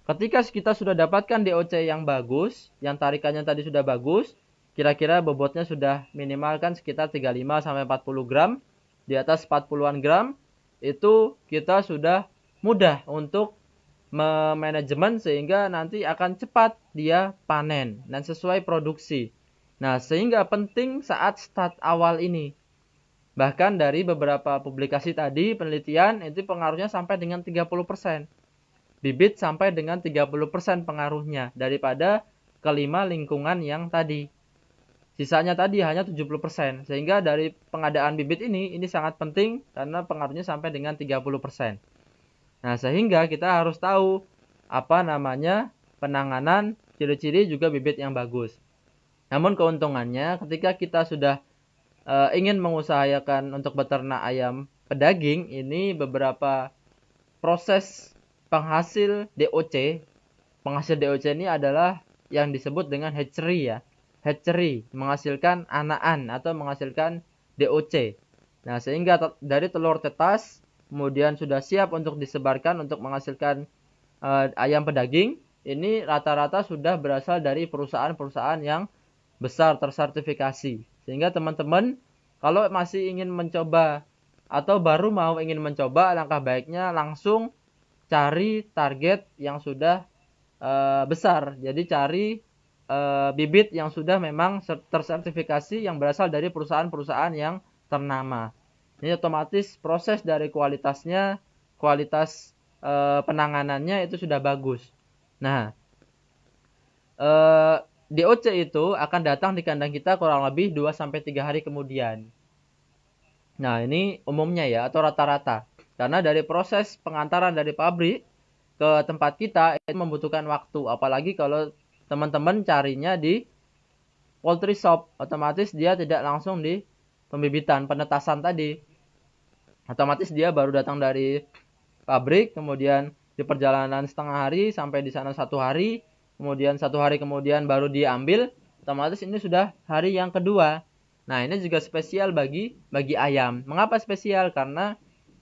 Ketika kita sudah dapatkan DOC yang bagus, yang tarikannya tadi sudah bagus, kira-kira bobotnya sudah minimal kan sekitar 35 sampai 40 gram, di atas 40-an gram, itu kita sudah mudah untuk memanajemen sehingga nanti akan cepat dia panen dan sesuai produksi. Nah, sehingga penting saat start awal ini. Bahkan dari beberapa publikasi tadi, penelitian itu pengaruhnya sampai dengan 30%. Bibit sampai dengan 30% pengaruhnya daripada kelima lingkungan yang tadi. Sisanya tadi hanya 70%. Sehingga dari pengadaan bibit ini sangat penting karena pengaruhnya sampai dengan 30%. Nah, sehingga kita harus tahu apa namanya penanganan, ciri-ciri juga bibit yang bagus. Namun keuntungannya ketika kita sudah ingin mengusahakan untuk beternak ayam pedaging, ini beberapa proses penghasil DOC. Penghasil DOC ini adalah yang disebut dengan hatchery ya. Hatchery menghasilkan anakan atau menghasilkan DOC. Nah, sehingga dari telur tetas kemudian sudah siap untuk disebarkan untuk menghasilkan ayam pedaging, ini rata-rata sudah berasal dari perusahaan-perusahaan yang besar tersertifikasi. Sehingga teman-teman kalau masih ingin mencoba atau baru mau ingin mencoba, langkah baiknya langsung cari target yang sudah besar. Jadi cari bibit yang sudah memang tersertifikasi yang berasal dari perusahaan-perusahaan yang ternama. Ini otomatis proses dari kualitasnya, kualitas penanganannya itu sudah bagus. Nah, DOC itu akan datang di kandang kita kurang lebih 2-3 hari kemudian. Nah, ini umumnya ya, atau rata-rata. Karena dari proses pengantaran dari pabrik ke tempat kita itu membutuhkan waktu. Apalagi kalau teman-teman carinya di poultry shop, otomatis dia tidak langsung di pembibitan, penetasan tadi. Otomatis dia baru datang dari pabrik, kemudian di perjalanan setengah hari sampai di sana 1 hari, kemudian 1 hari kemudian baru diambil, otomatis ini sudah hari yang kedua. Nah, ini juga spesial bagi ayam. Mengapa spesial? Karena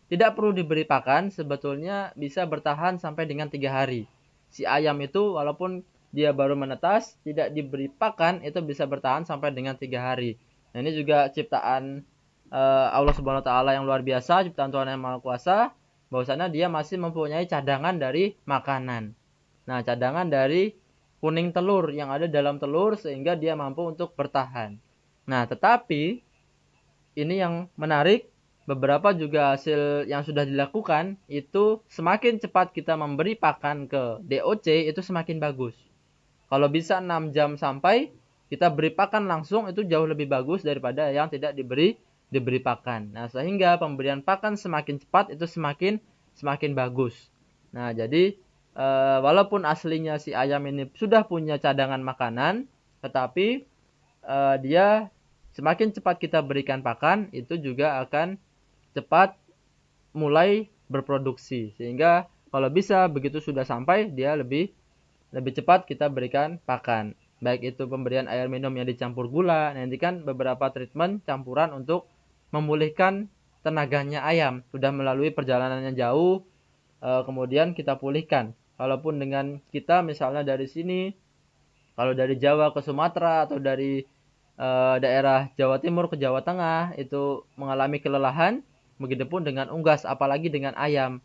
tidak perlu diberi pakan, sebetulnya bisa bertahan sampai dengan 3 hari. Si ayam itu walaupun dia baru menetas, tidak diberi pakan, itu bisa bertahan sampai dengan 3 hari. Nah, ini juga ciptaan Allah Subhanahu wa taala yang luar biasa, ciptaan Tuhan yang Maha Kuasa, bahwasanya dia masih mempunyai cadangan dari makanan. Nah, cadangan dari kuning telur yang ada dalam telur sehingga dia mampu untuk bertahan. Nah, tetapi ini yang menarik, beberapa juga hasil yang sudah dilakukan itu semakin cepat kita memberi pakan ke DOC itu semakin bagus. Kalau bisa 6 jam sampai kita beri pakan langsung itu jauh lebih bagus daripada yang tidak diberi pakan. Nah, sehingga pemberian pakan semakin cepat itu semakin bagus. Nah, jadi walaupun aslinya si ayam ini sudah punya cadangan makanan, tetapi dia semakin cepat kita berikan pakan, itu juga akan cepat mulai berproduksi. Sehingga kalau bisa begitu sudah sampai, dia lebih cepat kita berikan pakan. Baik itu pemberian air minum yang dicampur gula, nanti kan beberapa treatment campuran untuk memulihkan tenaganya ayam. Sudah melalui perjalanan yang jauh, kemudian kita pulihkan. Walaupun dengan kita misalnya dari sini, kalau dari Jawa ke Sumatera atau dari daerah Jawa Timur ke Jawa Tengah itu mengalami kelelahan, begitupun dengan unggas, apalagi dengan ayam,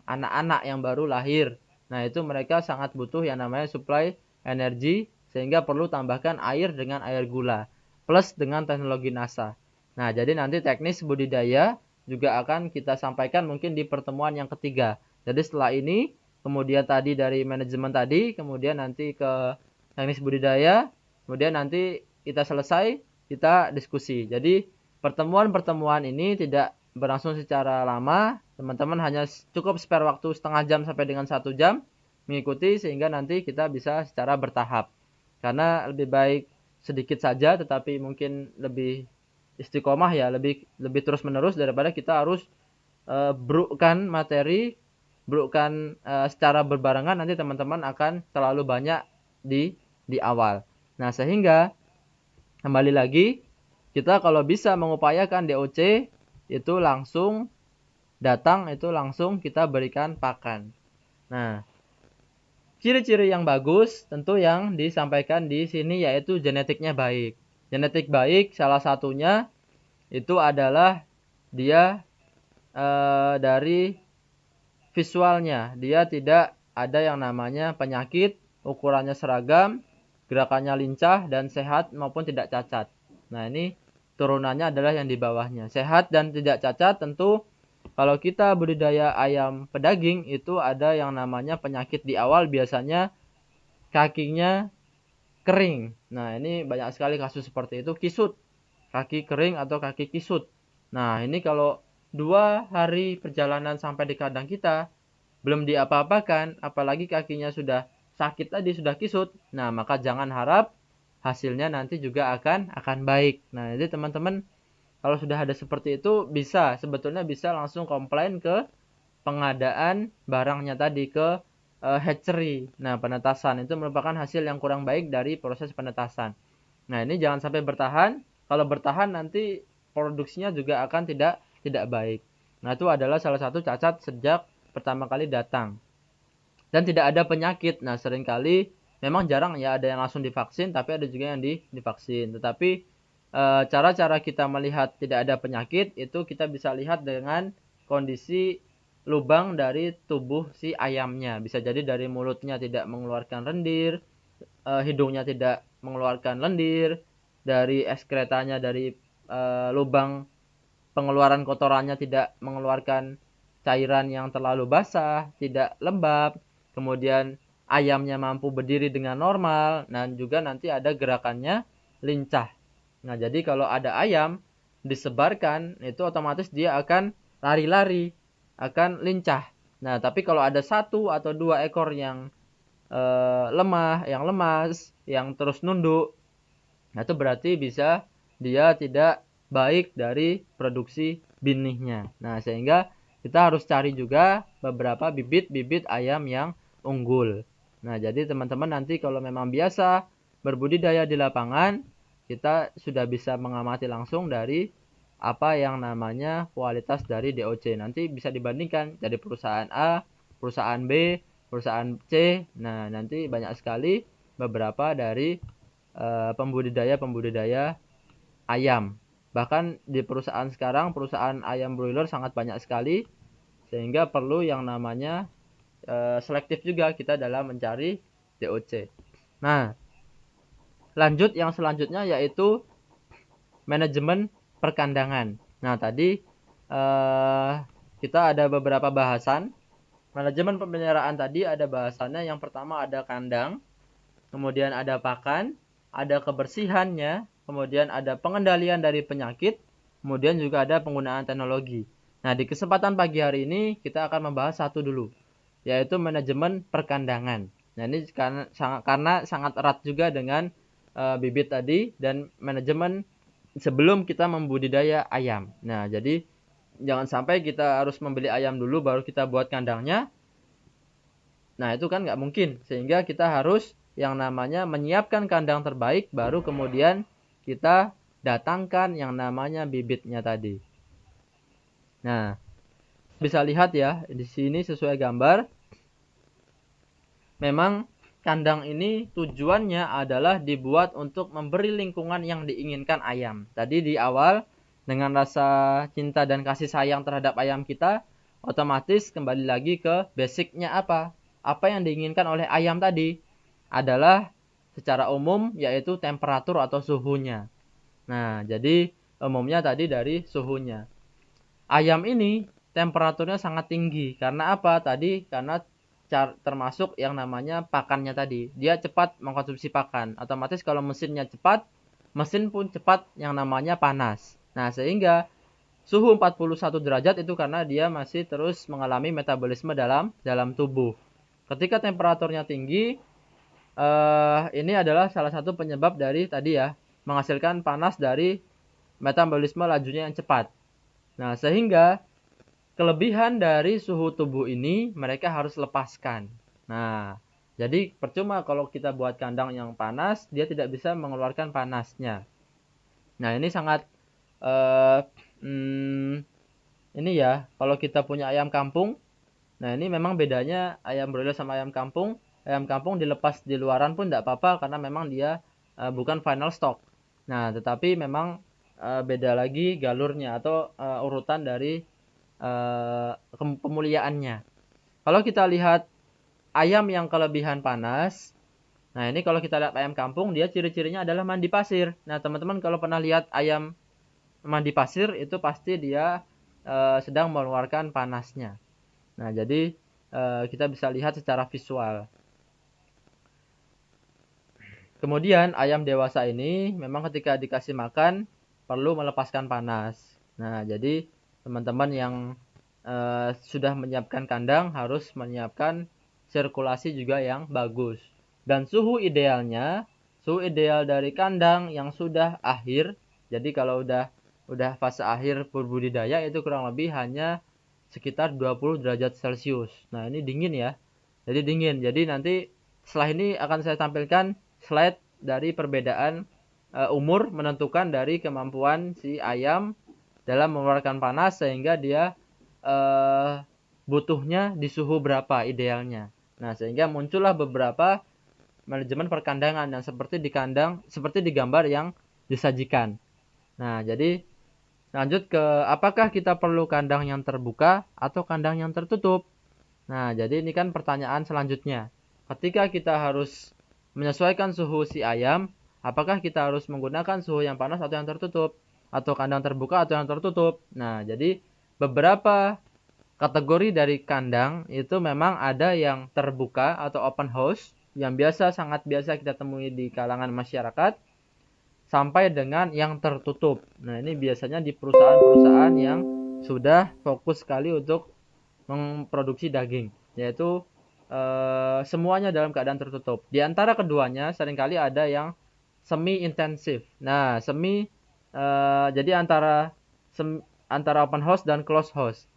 anak-anak yang baru lahir. Nah, itu mereka sangat butuh yang namanya suplai energi, sehingga perlu tambahkan air dengan air gula, plus dengan teknologi NASA. Nah, jadi nanti teknis budidaya juga akan kita sampaikan mungkin di pertemuan yang ketiga. Jadi setelah ini, kemudian tadi dari manajemen tadi, kemudian nanti ke teknis budidaya, kemudian nanti kita selesai, kita diskusi. Jadi pertemuan-pertemuan ini tidak berlangsung secara lama, teman-teman hanya cukup spare waktu setengah jam sampai dengan 1 jam mengikuti, sehingga nanti kita bisa secara bertahap. Karena lebih baik sedikit saja tetapi mungkin lebih istiqomah ya, lebih terus-menerus daripada kita harus brukkan materi, brukkan secara berbarengan, nanti teman-teman akan terlalu banyak di awal. Nah, sehingga Kembali lagi, kita kalau bisa mengupayakan DOC itu langsung datang, itu langsung kita berikan pakan. Nah, ciri-ciri yang bagus tentu yang disampaikan di sini yaitu genetiknya baik. Genetik baik salah satunya itu adalah dia dari visualnya. Dia tidak ada yang namanya penyakit, ukurannya seragam, gerakannya lincah dan sehat maupun tidak cacat. Nah, ini turunannya adalah yang di bawahnya. Sehat dan tidak cacat tentu kalau kita budidaya ayam pedaging itu ada yang namanya penyakit di awal, biasanya kakinya kering. Nah, ini banyak sekali kasus seperti itu, kisut. Kaki kering atau kaki kisut. Nah, ini kalau 2 hari perjalanan sampai di kandang kita belum diapa-apakan, apalagi kakinya sudah sakit tadi, sudah kisut. Nah, maka jangan harap hasilnya nanti juga akan baik. Nah, jadi teman-teman kalau sudah ada seperti itu sebetulnya bisa langsung komplain ke pengadaan barangnya tadi, ke hatchery. Nah, penetasan itu merupakan hasil yang kurang baik dari proses penetasan. Nah, ini jangan sampai bertahan. Kalau bertahan nanti produksinya juga akan tidak baik. Nah, itu adalah salah satu cacat sejak pertama kali datang. Dan tidak ada penyakit. Nah, seringkali memang jarang ya ada yang langsung divaksin, tapi ada juga yang divaksin. Tetapi cara-cara kita melihat tidak ada penyakit itu kita bisa lihat dengan kondisi lubang dari tubuh si ayamnya. Bisa jadi dari mulutnya tidak mengeluarkan lendir, hidungnya tidak mengeluarkan lendir, dari ekskretanya, dari lubang pengeluaran kotorannya tidak mengeluarkan cairan yang terlalu basah, tidak lembab, kemudian ayamnya mampu berdiri dengan normal, dan juga nanti ada gerakannya lincah. Nah, jadi kalau ada ayam disebarkan, itu otomatis dia akan lari-lari, akan lincah. Nah, tapi kalau ada 1 atau 2 ekor yang lemah, yang lemas, yang terus nunduk, nah itu berarti bisa dia tidak baik dari produksi binihnya. Nah, sehingga kita harus cari juga beberapa bibit-bibit ayam yang unggul. Nah, jadi teman-teman nanti kalau memang biasa berbudidaya di lapangan, kita sudah bisa mengamati langsung dari apa yang namanya kualitas dari DOC. Nanti bisa dibandingkan dari perusahaan A, perusahaan B, perusahaan C. Nah, nanti banyak sekali beberapa dari pembudidaya ayam. Bahkan di perusahaan sekarang, perusahaan ayam broiler sangat banyak sekali, sehingga perlu yang namanya selektif juga kita dalam mencari DOC. Nah, lanjut yang selanjutnya yaitu manajemen perkandangan. Nah, tadi kita ada beberapa bahasan. Manajemen pemeliharaan tadi ada bahasannya. Yang pertama ada kandang, kemudian ada pakan, ada kebersihannya, kemudian ada pengendalian dari penyakit, kemudian juga ada penggunaan teknologi. Nah, di kesempatan pagi hari ini kita akan membahas satu dulu, yaitu manajemen perkandangan. Nah, ini karena sangat erat juga dengan bibit tadi dan manajemen sebelum kita membudidaya ayam. Nah, jadi jangan sampai kita harus membeli ayam dulu baru kita buat kandangnya. Nah, itu kan nggak mungkin. Sehingga kita harus yang namanya menyiapkan kandang terbaik, baru kemudian kita datangkan yang namanya bibitnya tadi. Nah, bisa lihat ya, di sini sesuai gambar. Memang kandang ini tujuannya adalah dibuat untuk memberi lingkungan yang diinginkan ayam. Tadi di awal, dengan rasa cinta dan kasih sayang terhadap ayam kita, otomatis kembali lagi ke basicnya apa? Apa yang diinginkan oleh ayam tadi adalah secara umum yaitu temperatur atau suhunya. Nah, jadi umumnya tadi dari suhunya. Ayam ini temperaturnya sangat tinggi. Karena apa? Tadi karena termasuk yang namanya pakannya tadi. Dia cepat mengkonsumsi pakan. Otomatis kalau mesinnya cepat, mesin pun cepat yang namanya panas. Nah, sehingga suhu 41 derajat itu karena dia masih terus mengalami metabolisme dalam tubuh. Ketika temperaturnya tinggi, ini adalah salah satu penyebab dari tadi ya, menghasilkan panas dari metabolisme lajunya yang cepat. Nah, sehingga kelebihan dari suhu tubuh ini mereka harus lepaskan. Nah, jadi percuma kalau kita buat kandang yang panas, dia tidak bisa mengeluarkan panasnya. Nah, ini sangat eh, ini ya, kalau kita punya ayam kampung, nah ini memang bedanya ayam broiler sama ayam kampung. Ayam kampung dilepas di luaran pun tidak apa-apa karena memang dia bukan final stock. Nah, tetapi memang beda lagi galurnya atau urutan dari pemuliaannya. Kalau kita lihat ayam yang kelebihan panas, nah ini kalau kita lihat ayam kampung, dia ciri-cirinya adalah mandi pasir. Nah, teman-teman kalau pernah lihat ayam mandi pasir, itu pasti dia sedang mengeluarkan panasnya. Nah, jadi kita bisa lihat secara visual. Kemudian ayam dewasa ini memang ketika dikasih makan perlu melepaskan panas. Nah, jadi teman-teman yang sudah menyiapkan kandang harus menyiapkan sirkulasi juga yang bagus. Dan suhu idealnya, suhu ideal dari kandang yang sudah akhir. Jadi kalau udah fase akhir berbudidaya itu kurang lebih hanya sekitar 20 derajat Celcius. Nah, ini dingin ya. Jadi dingin. Jadi nanti setelah ini akan saya tampilkan slide dari perbedaan umur menentukan dari kemampuan si ayam dalam mengeluarkan panas sehingga dia butuhnya di suhu berapa idealnya. Nah, sehingga muncullah beberapa manajemen perkandangan yang seperti di gambar yang disajikan. Nah, jadi lanjut ke apakah kita perlu kandang yang terbuka atau kandang yang tertutup? Nah, jadi ini kan pertanyaan selanjutnya. Ketika kita harus menyesuaikan suhu si ayam, apakah kita harus menggunakan suhu yang panas atau yang tertutup? Atau kandang terbuka atau yang tertutup? Nah, jadi beberapa kategori dari kandang itu memang ada yang terbuka atau open house, yang sangat biasa kita temui di kalangan masyarakat, sampai dengan yang tertutup. Nah, ini biasanya di perusahaan-perusahaan yang sudah fokus sekali untuk memproduksi daging, yaitu semuanya dalam keadaan tertutup. Di antara keduanya seringkali ada yang semi intensif. Nah, jadi antara open house dan close house.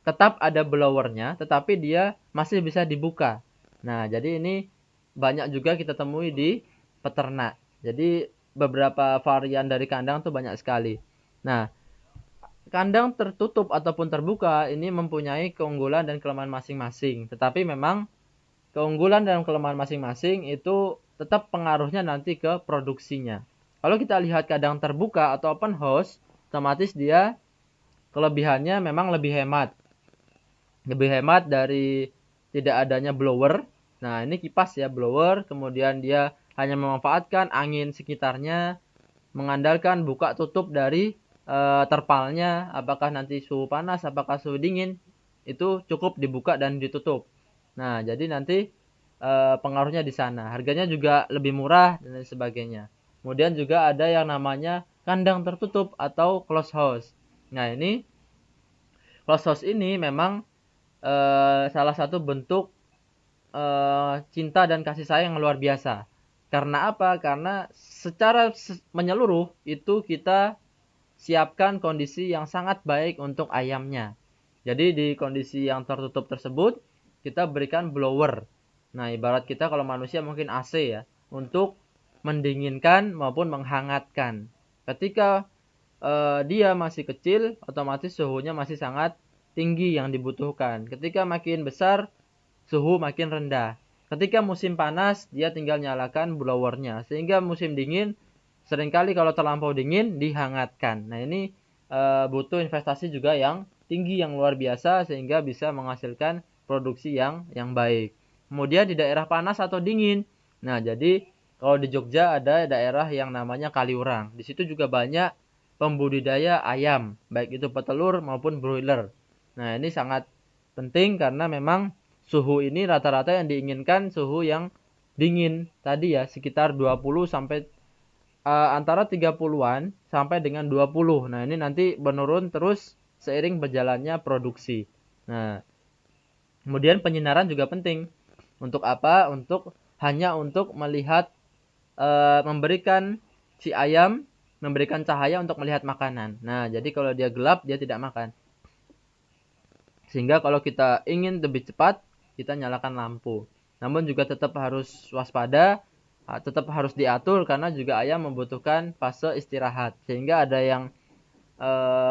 Tetap ada blowernya, tetapi dia masih bisa dibuka. Nah, jadi ini banyak juga kita temui di peternak. Jadi beberapa varian dari kandang tuh banyak sekali. Nah, kandang tertutup ataupun terbuka ini mempunyai keunggulan dan kelemahan masing-masing. Tetapi memang keunggulan dan kelemahan masing-masing itu tetap pengaruhnya nanti ke produksinya. Kalau kita lihat kandang terbuka atau open house, otomatis dia kelebihannya memang lebih hemat. Lebih hemat dari tidak adanya blower. Nah, ini kipas ya, blower. Kemudian dia hanya memanfaatkan angin sekitarnya, mengandalkan buka tutup dari terpalnya, apakah nanti suhu panas, apakah suhu dingin, itu cukup dibuka dan ditutup. Nah, jadi nanti pengaruhnya di sana. Harganya juga lebih murah dan lain sebagainya. Kemudian juga ada yang namanya kandang tertutup atau close house. Nah, ini close house ini memang salah satu bentuk cinta dan kasih sayang yang luar biasa. Karena apa? Karena secara menyeluruh itu kita siapkan kondisi yang sangat baik untuk ayamnya. Jadi di kondisi yang tertutup tersebut kita berikan blower. Nah, ibarat kita kalau manusia mungkin AC ya, untuk mendinginkan maupun menghangatkan. Ketika dia masih kecil, otomatis suhunya masih sangat tinggi yang dibutuhkan. Ketika makin besar, suhu makin rendah. Ketika musim panas, dia tinggal nyalakan blowernya. Sehingga musim dingin, seringkali kalau terlampau dingin, dihangatkan. Nah, ini butuh investasi juga yang tinggi, yang luar biasa, sehingga bisa menghasilkan produksi yang baik. Kemudian di daerah panas atau dingin. Nah, jadi kalau di Jogja ada daerah yang namanya Kaliurang. Di situ juga banyak pembudidaya ayam, baik itu petelur maupun broiler. Nah, ini sangat penting karena memang suhu ini rata-rata yang diinginkan suhu yang dingin tadi ya, sekitar 20 sampai antara 30-an sampai dengan 20. Nah, ini nanti menurun terus seiring berjalannya produksi. Nah, kemudian penyinaran juga penting. Untuk apa? Hanya untuk melihat memberikan si ayam memberikan cahaya untuk melihat makanan. Nah, jadi kalau dia gelap dia tidak makan. Sehingga kalau kita ingin lebih cepat, kita nyalakan lampu. Namun juga tetap harus waspada tetap harus diatur karena juga ayam membutuhkan fase istirahat. Sehingga ada yang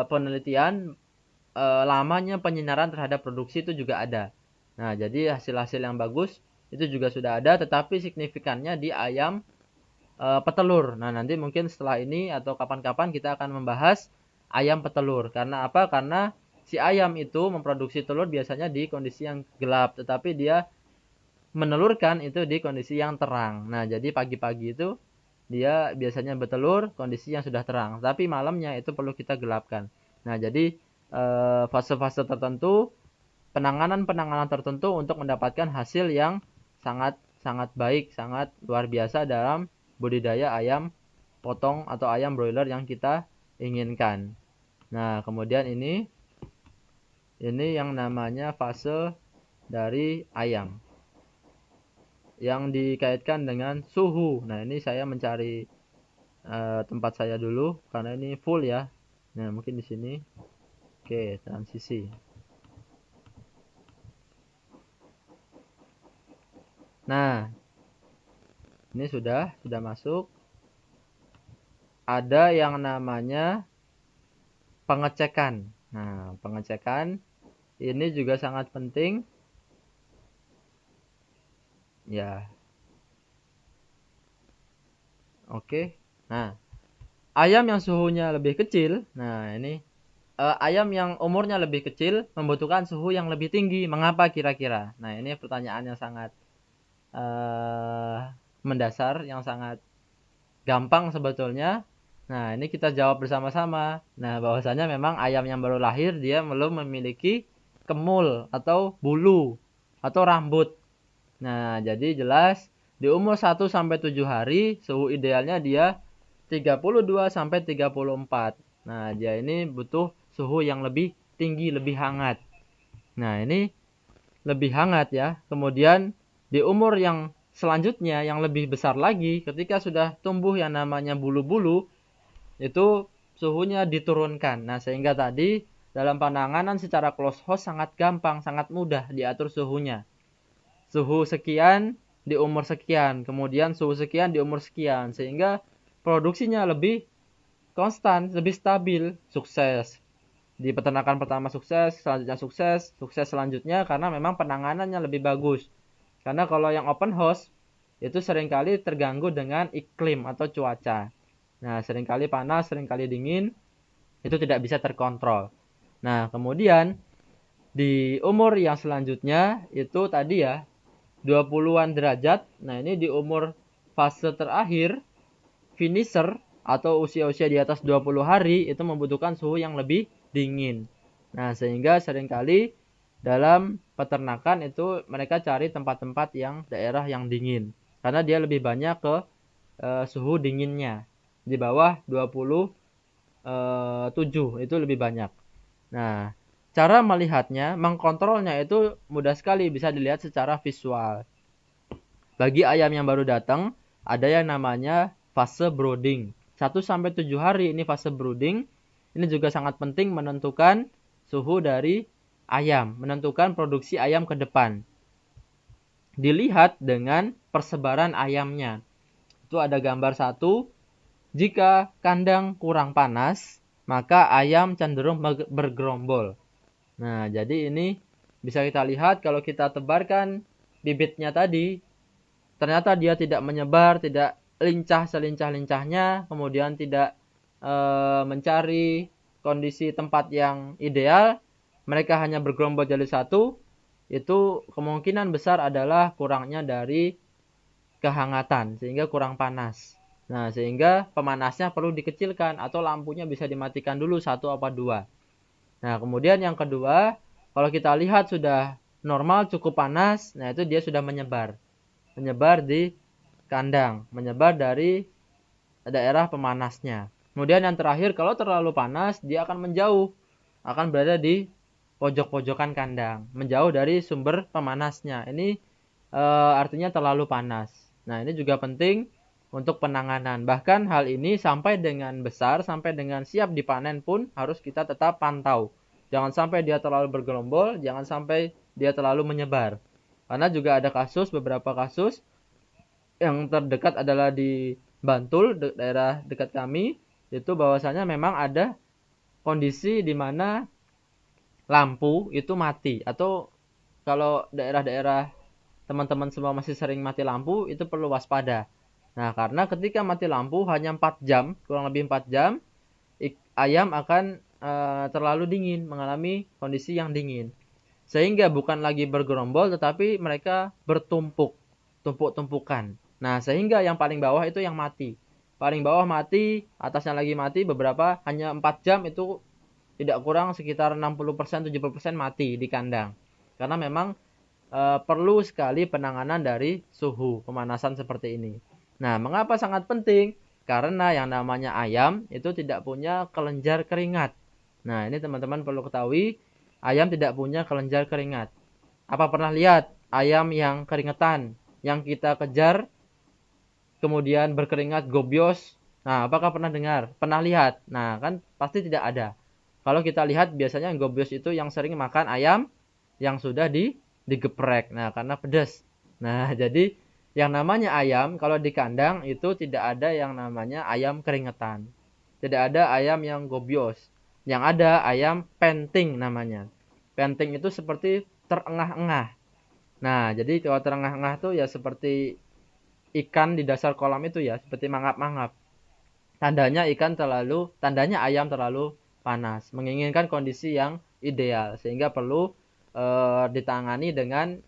penelitian lamanya penyinaran terhadap produksi itu juga ada. Nah, jadi hasil-hasil yang bagus itu juga sudah ada, tetapi signifikannya di ayam petelur. Nah, nanti mungkin setelah ini atau kapan-kapan kita akan membahas ayam petelur. Karena apa? Karena si ayam itu memproduksi telur biasanya di kondisi yang gelap, tetapi dia menelurkan itu di kondisi yang terang. Nah, jadi pagi-pagi itu dia biasanya bertelur kondisi yang sudah terang, tapi malamnya itu perlu kita gelapkan. Nah, jadi fase-fase tertentu, penanganan-penanganan tertentu untuk mendapatkan hasil yang sangat sangat baik, sangat luar biasa dalam budidaya ayam potong atau ayam broiler yang kita inginkan. Nah, kemudian ini yang namanya fase dari ayam yang dikaitkan dengan suhu. Nah, ini saya mencari tempat saya dulu karena ini full ya. Nah, mungkin di sini. Oke, transisi. Nah, ini sudah masuk. Ada yang namanya pengecekan. Nah, pengecekan ini juga sangat penting. Ya. Oke. Nah, ayam yang suhunya lebih kecil. Nah, ini ayam yang umurnya lebih kecil membutuhkan suhu yang lebih tinggi. Mengapa kira-kira? Nah, ini pertanyaan yang sangat mendasar, yang sangat gampang sebetulnya. Nah, ini kita jawab bersama-sama. Nah, bahwasanya memang ayam yang baru lahir dia belum memiliki kemul atau bulu atau rambut. Nah, jadi jelas di umur 1 sampai 7 hari suhu idealnya dia 32 sampai 34. Nah, dia ini butuh suhu yang lebih tinggi, lebih hangat. Nah, ini lebih hangat ya. Kemudian di umur yang selanjutnya yang lebih besar lagi, ketika sudah tumbuh yang namanya bulu-bulu, itu suhunya diturunkan. Nah, sehingga tadi dalam penanganan secara close host sangat gampang, sangat mudah diatur suhunya. Suhu sekian di umur sekian, kemudian suhu sekian di umur sekian, sehingga produksinya lebih konstan, lebih stabil, sukses. Di peternakan pertama sukses, selanjutnya sukses, sukses selanjutnya karena memang penanganannya lebih bagus. Karena kalau yang open house itu seringkali terganggu dengan iklim atau cuaca. Nah, seringkali panas, seringkali dingin, itu tidak bisa terkontrol. Nah, kemudian di umur yang selanjutnya itu tadi ya 20-an derajat. Nah, ini di umur fase terakhir, finisher atau usia-usia di atas 20 hari itu membutuhkan suhu yang lebih dingin. Nah, sehingga seringkali dalam peternakan itu mereka cari tempat-tempat yang daerah yang dingin. Karena dia lebih banyak ke suhu dinginnya. Di bawah 27 itu lebih banyak. Nah, cara melihatnya, mengkontrolnya itu mudah sekali, bisa dilihat secara visual. Bagi ayam yang baru datang, ada yang namanya fase brooding. 1 sampai 7 hari ini fase brooding. Ini juga sangat penting menentukan suhu dari ayam, menentukan produksi ayam ke depan. Dilihat dengan persebaran ayamnya. Itu ada gambar 1. Jika kandang kurang panas, maka ayam cenderung bergerombol. Nah, jadi ini bisa kita lihat kalau kita tebarkan bibitnya tadi, ternyata dia tidak menyebar, tidak lincah selincah-lincahnya, kemudian tidak mencari kondisi tempat yang ideal, mereka hanya bergerombol jadi satu, itu kemungkinan besar adalah kurangnya dari kehangatan, sehingga kurang panas. Nah, sehingga pemanasnya perlu dikecilkan atau lampunya bisa dimatikan dulu 1 atau 2. Nah, kemudian yang kedua, kalau kita lihat sudah normal cukup panas, nah itu dia sudah menyebar. Menyebar di kandang, menyebar dari daerah pemanasnya. Kemudian yang terakhir, kalau terlalu panas, dia akan menjauh, akan berada di pojok-pojokan kandang, menjauh dari sumber pemanasnya. Ini artinya terlalu panas. Nah, ini juga penting untuk penanganan. Bahkan hal ini sampai dengan besar, sampai dengan siap dipanen pun harus kita tetap pantau. Jangan sampai dia terlalu bergerombol, jangan sampai dia terlalu menyebar. Karena juga ada beberapa kasus yang terdekat adalah di Bantul, daerah dekat kami, itu bahwasanya memang ada kondisi di mana lampu itu mati, atau kalau daerah-daerah teman-teman semua masih sering mati lampu, itu perlu waspada. Nah, karena ketika mati lampu hanya 4 jam, kurang lebih 4 jam, ayam akan terlalu dingin, mengalami kondisi yang dingin. Sehingga bukan lagi bergerombol, tetapi mereka bertumpuk, tumpuk-tumpukan. Nah, sehingga yang paling bawah itu yang mati. Paling bawah mati, atasnya lagi mati, beberapa hanya 4 jam itu tidak kurang sekitar 60% 70% mati di kandang. Karena memang perlu sekali penanganan dari suhu pemanasan seperti ini. Nah, mengapa sangat penting? Karena yang namanya ayam itu tidak punya kelenjar keringat. Nah, ini teman-teman perlu ketahui, ayam tidak punya kelenjar keringat. Apa pernah lihat ayam yang keringetan, yang kita kejar, kemudian berkeringat gobios? Nah, apakah pernah dengar? Pernah lihat? Nah, kan pasti tidak ada. Kalau kita lihat biasanya gobios itu yang sering makan ayam yang sudah digeprek. Nah, karena pedas. Nah, jadi yang namanya ayam kalau di kandang itu tidak ada yang namanya ayam keringetan. Tidak ada ayam yang gobios. Yang ada ayam penting namanya. Penting itu seperti terengah-engah. Nah, jadi kalau terengah-engah tuh ya seperti ikan di dasar kolam itu ya, seperti mangap-mangap. Tandanya ayam terlalu panas, menginginkan kondisi yang ideal, sehingga perlu ditangani dengan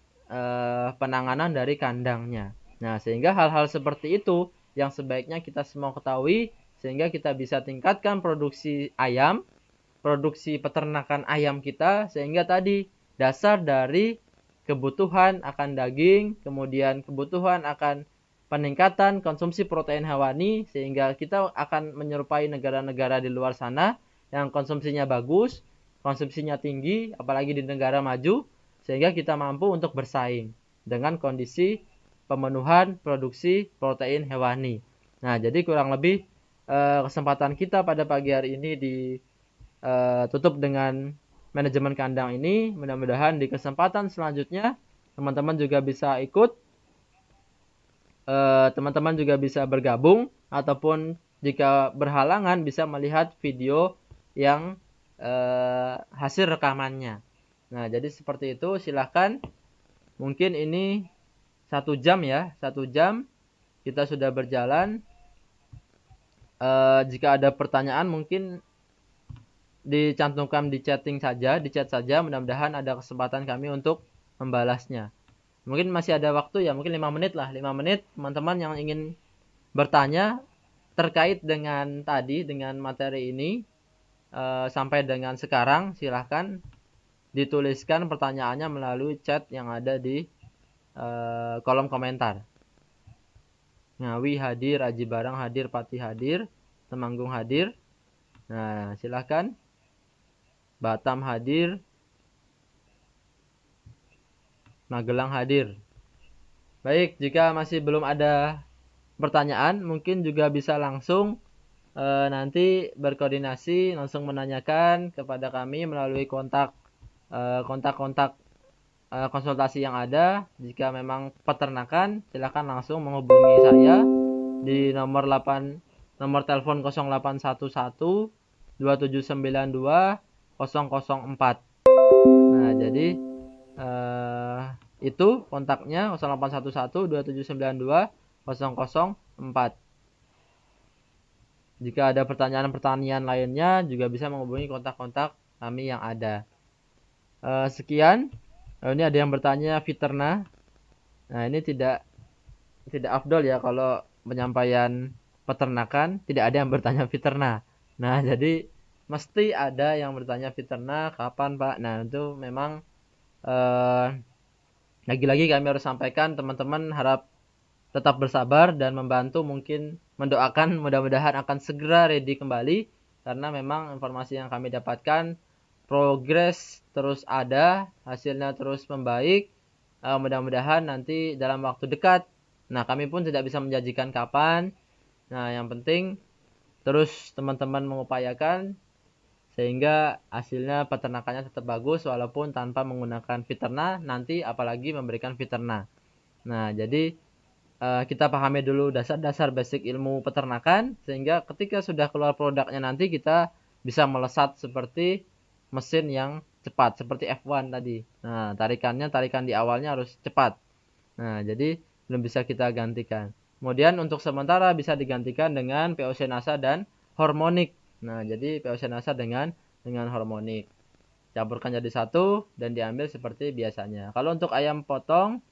penanganan dari kandangnya. Nah, sehingga hal-hal seperti itu yang sebaiknya kita semua ketahui, sehingga kita bisa tingkatkan produksi ayam, produksi peternakan ayam kita, sehingga tadi dasar dari kebutuhan akan daging, kemudian kebutuhan akan peningkatan konsumsi protein hewani, sehingga kita akan menyerupai negara-negara di luar sana yang konsumsinya bagus, konsumsinya tinggi, apalagi di negara maju, sehingga kita mampu untuk bersaing dengan kondisi pemenuhan produksi protein hewani. Nah, jadi kurang lebih kesempatan kita pada pagi hari ini ditutup dengan manajemen kandang ini. Mudah-mudahan di kesempatan selanjutnya teman-teman juga bisa ikut, teman-teman juga bisa bergabung, ataupun jika berhalangan bisa melihat video yang hasil rekamannya. Nah, jadi seperti itu. Silahkan. Mungkin ini 1 jam ya, 1 jam kita sudah berjalan. Jika ada pertanyaan mungkin dicantumkan di chatting saja, di chat saja. Mudah-mudahan ada kesempatan kami untuk membalasnya. Mungkin masih ada waktu ya, mungkin 5 menit lah. 5 menit teman-teman yang ingin bertanya terkait dengan tadi, dengan materi ini sampai dengan sekarang, silahkan dituliskan pertanyaannya melalui chat yang ada di kolom komentar. Ngawi hadir, Aji Barang hadir, Pati hadir, Temanggung hadir. Nah, silahkan. Batam hadir, Magelang hadir. Baik, jika masih belum ada pertanyaan, mungkin juga bisa langsung nanti berkoordinasi, langsung menanyakan kepada kami melalui kontak-kontak konsultasi yang ada. Jika memang peternakan, silakan langsung menghubungi saya di nomor telepon 0811 2792 004. Nah, jadi itu kontaknya 0811 2792 004. Jika ada pertanyaan-pertanyaan lainnya juga bisa menghubungi kontak-kontak kami yang ada. Sekian. Ini ada yang bertanya Fiterna. Nah, ini tidak afdol ya kalau penyampaian peternakan tidak ada yang bertanya Fiterna. Nah, jadi mesti ada yang bertanya Fiterna, kapan Pak? Nah, itu memang lagi-lagi kami harus sampaikan, teman-teman harap tetap bersabar dan membantu, mungkin mendoakan mudah-mudahan akan segera ready kembali, karena memang informasi yang kami dapatkan progres terus ada, hasilnya terus membaik. Mudah-mudahan nanti dalam waktu dekat. Nah, kami pun tidak bisa menjanjikan kapan. Nah, yang penting terus teman-teman mengupayakan sehingga hasilnya peternakannya tetap bagus walaupun tanpa menggunakan Fiterna nanti, apalagi memberikan Fiterna. Nah, jadi kita pahami dulu dasar-dasar basic ilmu peternakan, sehingga ketika sudah keluar produknya nanti kita bisa melesat seperti mesin yang cepat, seperti F1 tadi. Nah, tarikan di awalnya harus cepat. Nah, jadi belum bisa kita gantikan. Kemudian untuk sementara bisa digantikan dengan POC NASA dan hormonik. Nah, jadi POC NASA dengan hormonik. Campurkan jadi satu dan diambil seperti biasanya. Kalau untuk ayam potong,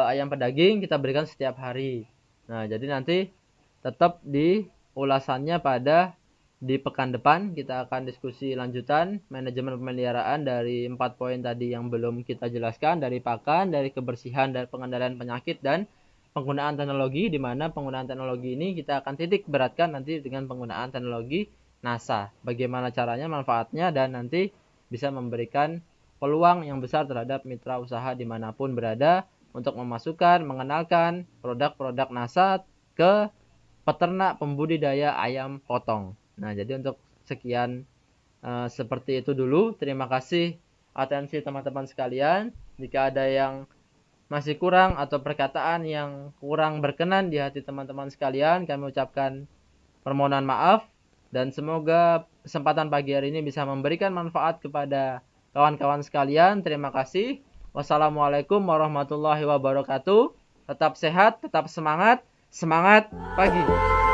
ayam pedaging kita berikan setiap hari. Nah, jadi nanti tetap di ulasannya di pekan depan kita akan diskusi lanjutan manajemen pemeliharaan dari 4 poin tadi yang belum kita jelaskan, dari pakan, dari kebersihan dan pengendalian penyakit, dan penggunaan teknologi, di mana penggunaan teknologi ini kita akan titik beratkan nanti dengan penggunaan teknologi NASA. Bagaimana caranya, manfaatnya, dan nanti bisa memberikan peluang yang besar terhadap mitra usaha dimanapun berada untuk memasukkan, mengenalkan produk-produk NASA ke peternak pembudidaya ayam potong. Nah, jadi untuk sekian seperti itu dulu. Terima kasih atensi teman-teman sekalian. Jika ada yang masih kurang atau perkataan yang kurang berkenan di hati teman-teman sekalian, kami ucapkan permohonan maaf, dan semoga kesempatan pagi hari ini bisa memberikan manfaat kepada kawan-kawan sekalian. Terima kasih. Wassalamualaikum warahmatullahi wabarakatuh. Tetap sehat, tetap semangat. Semangat pagi.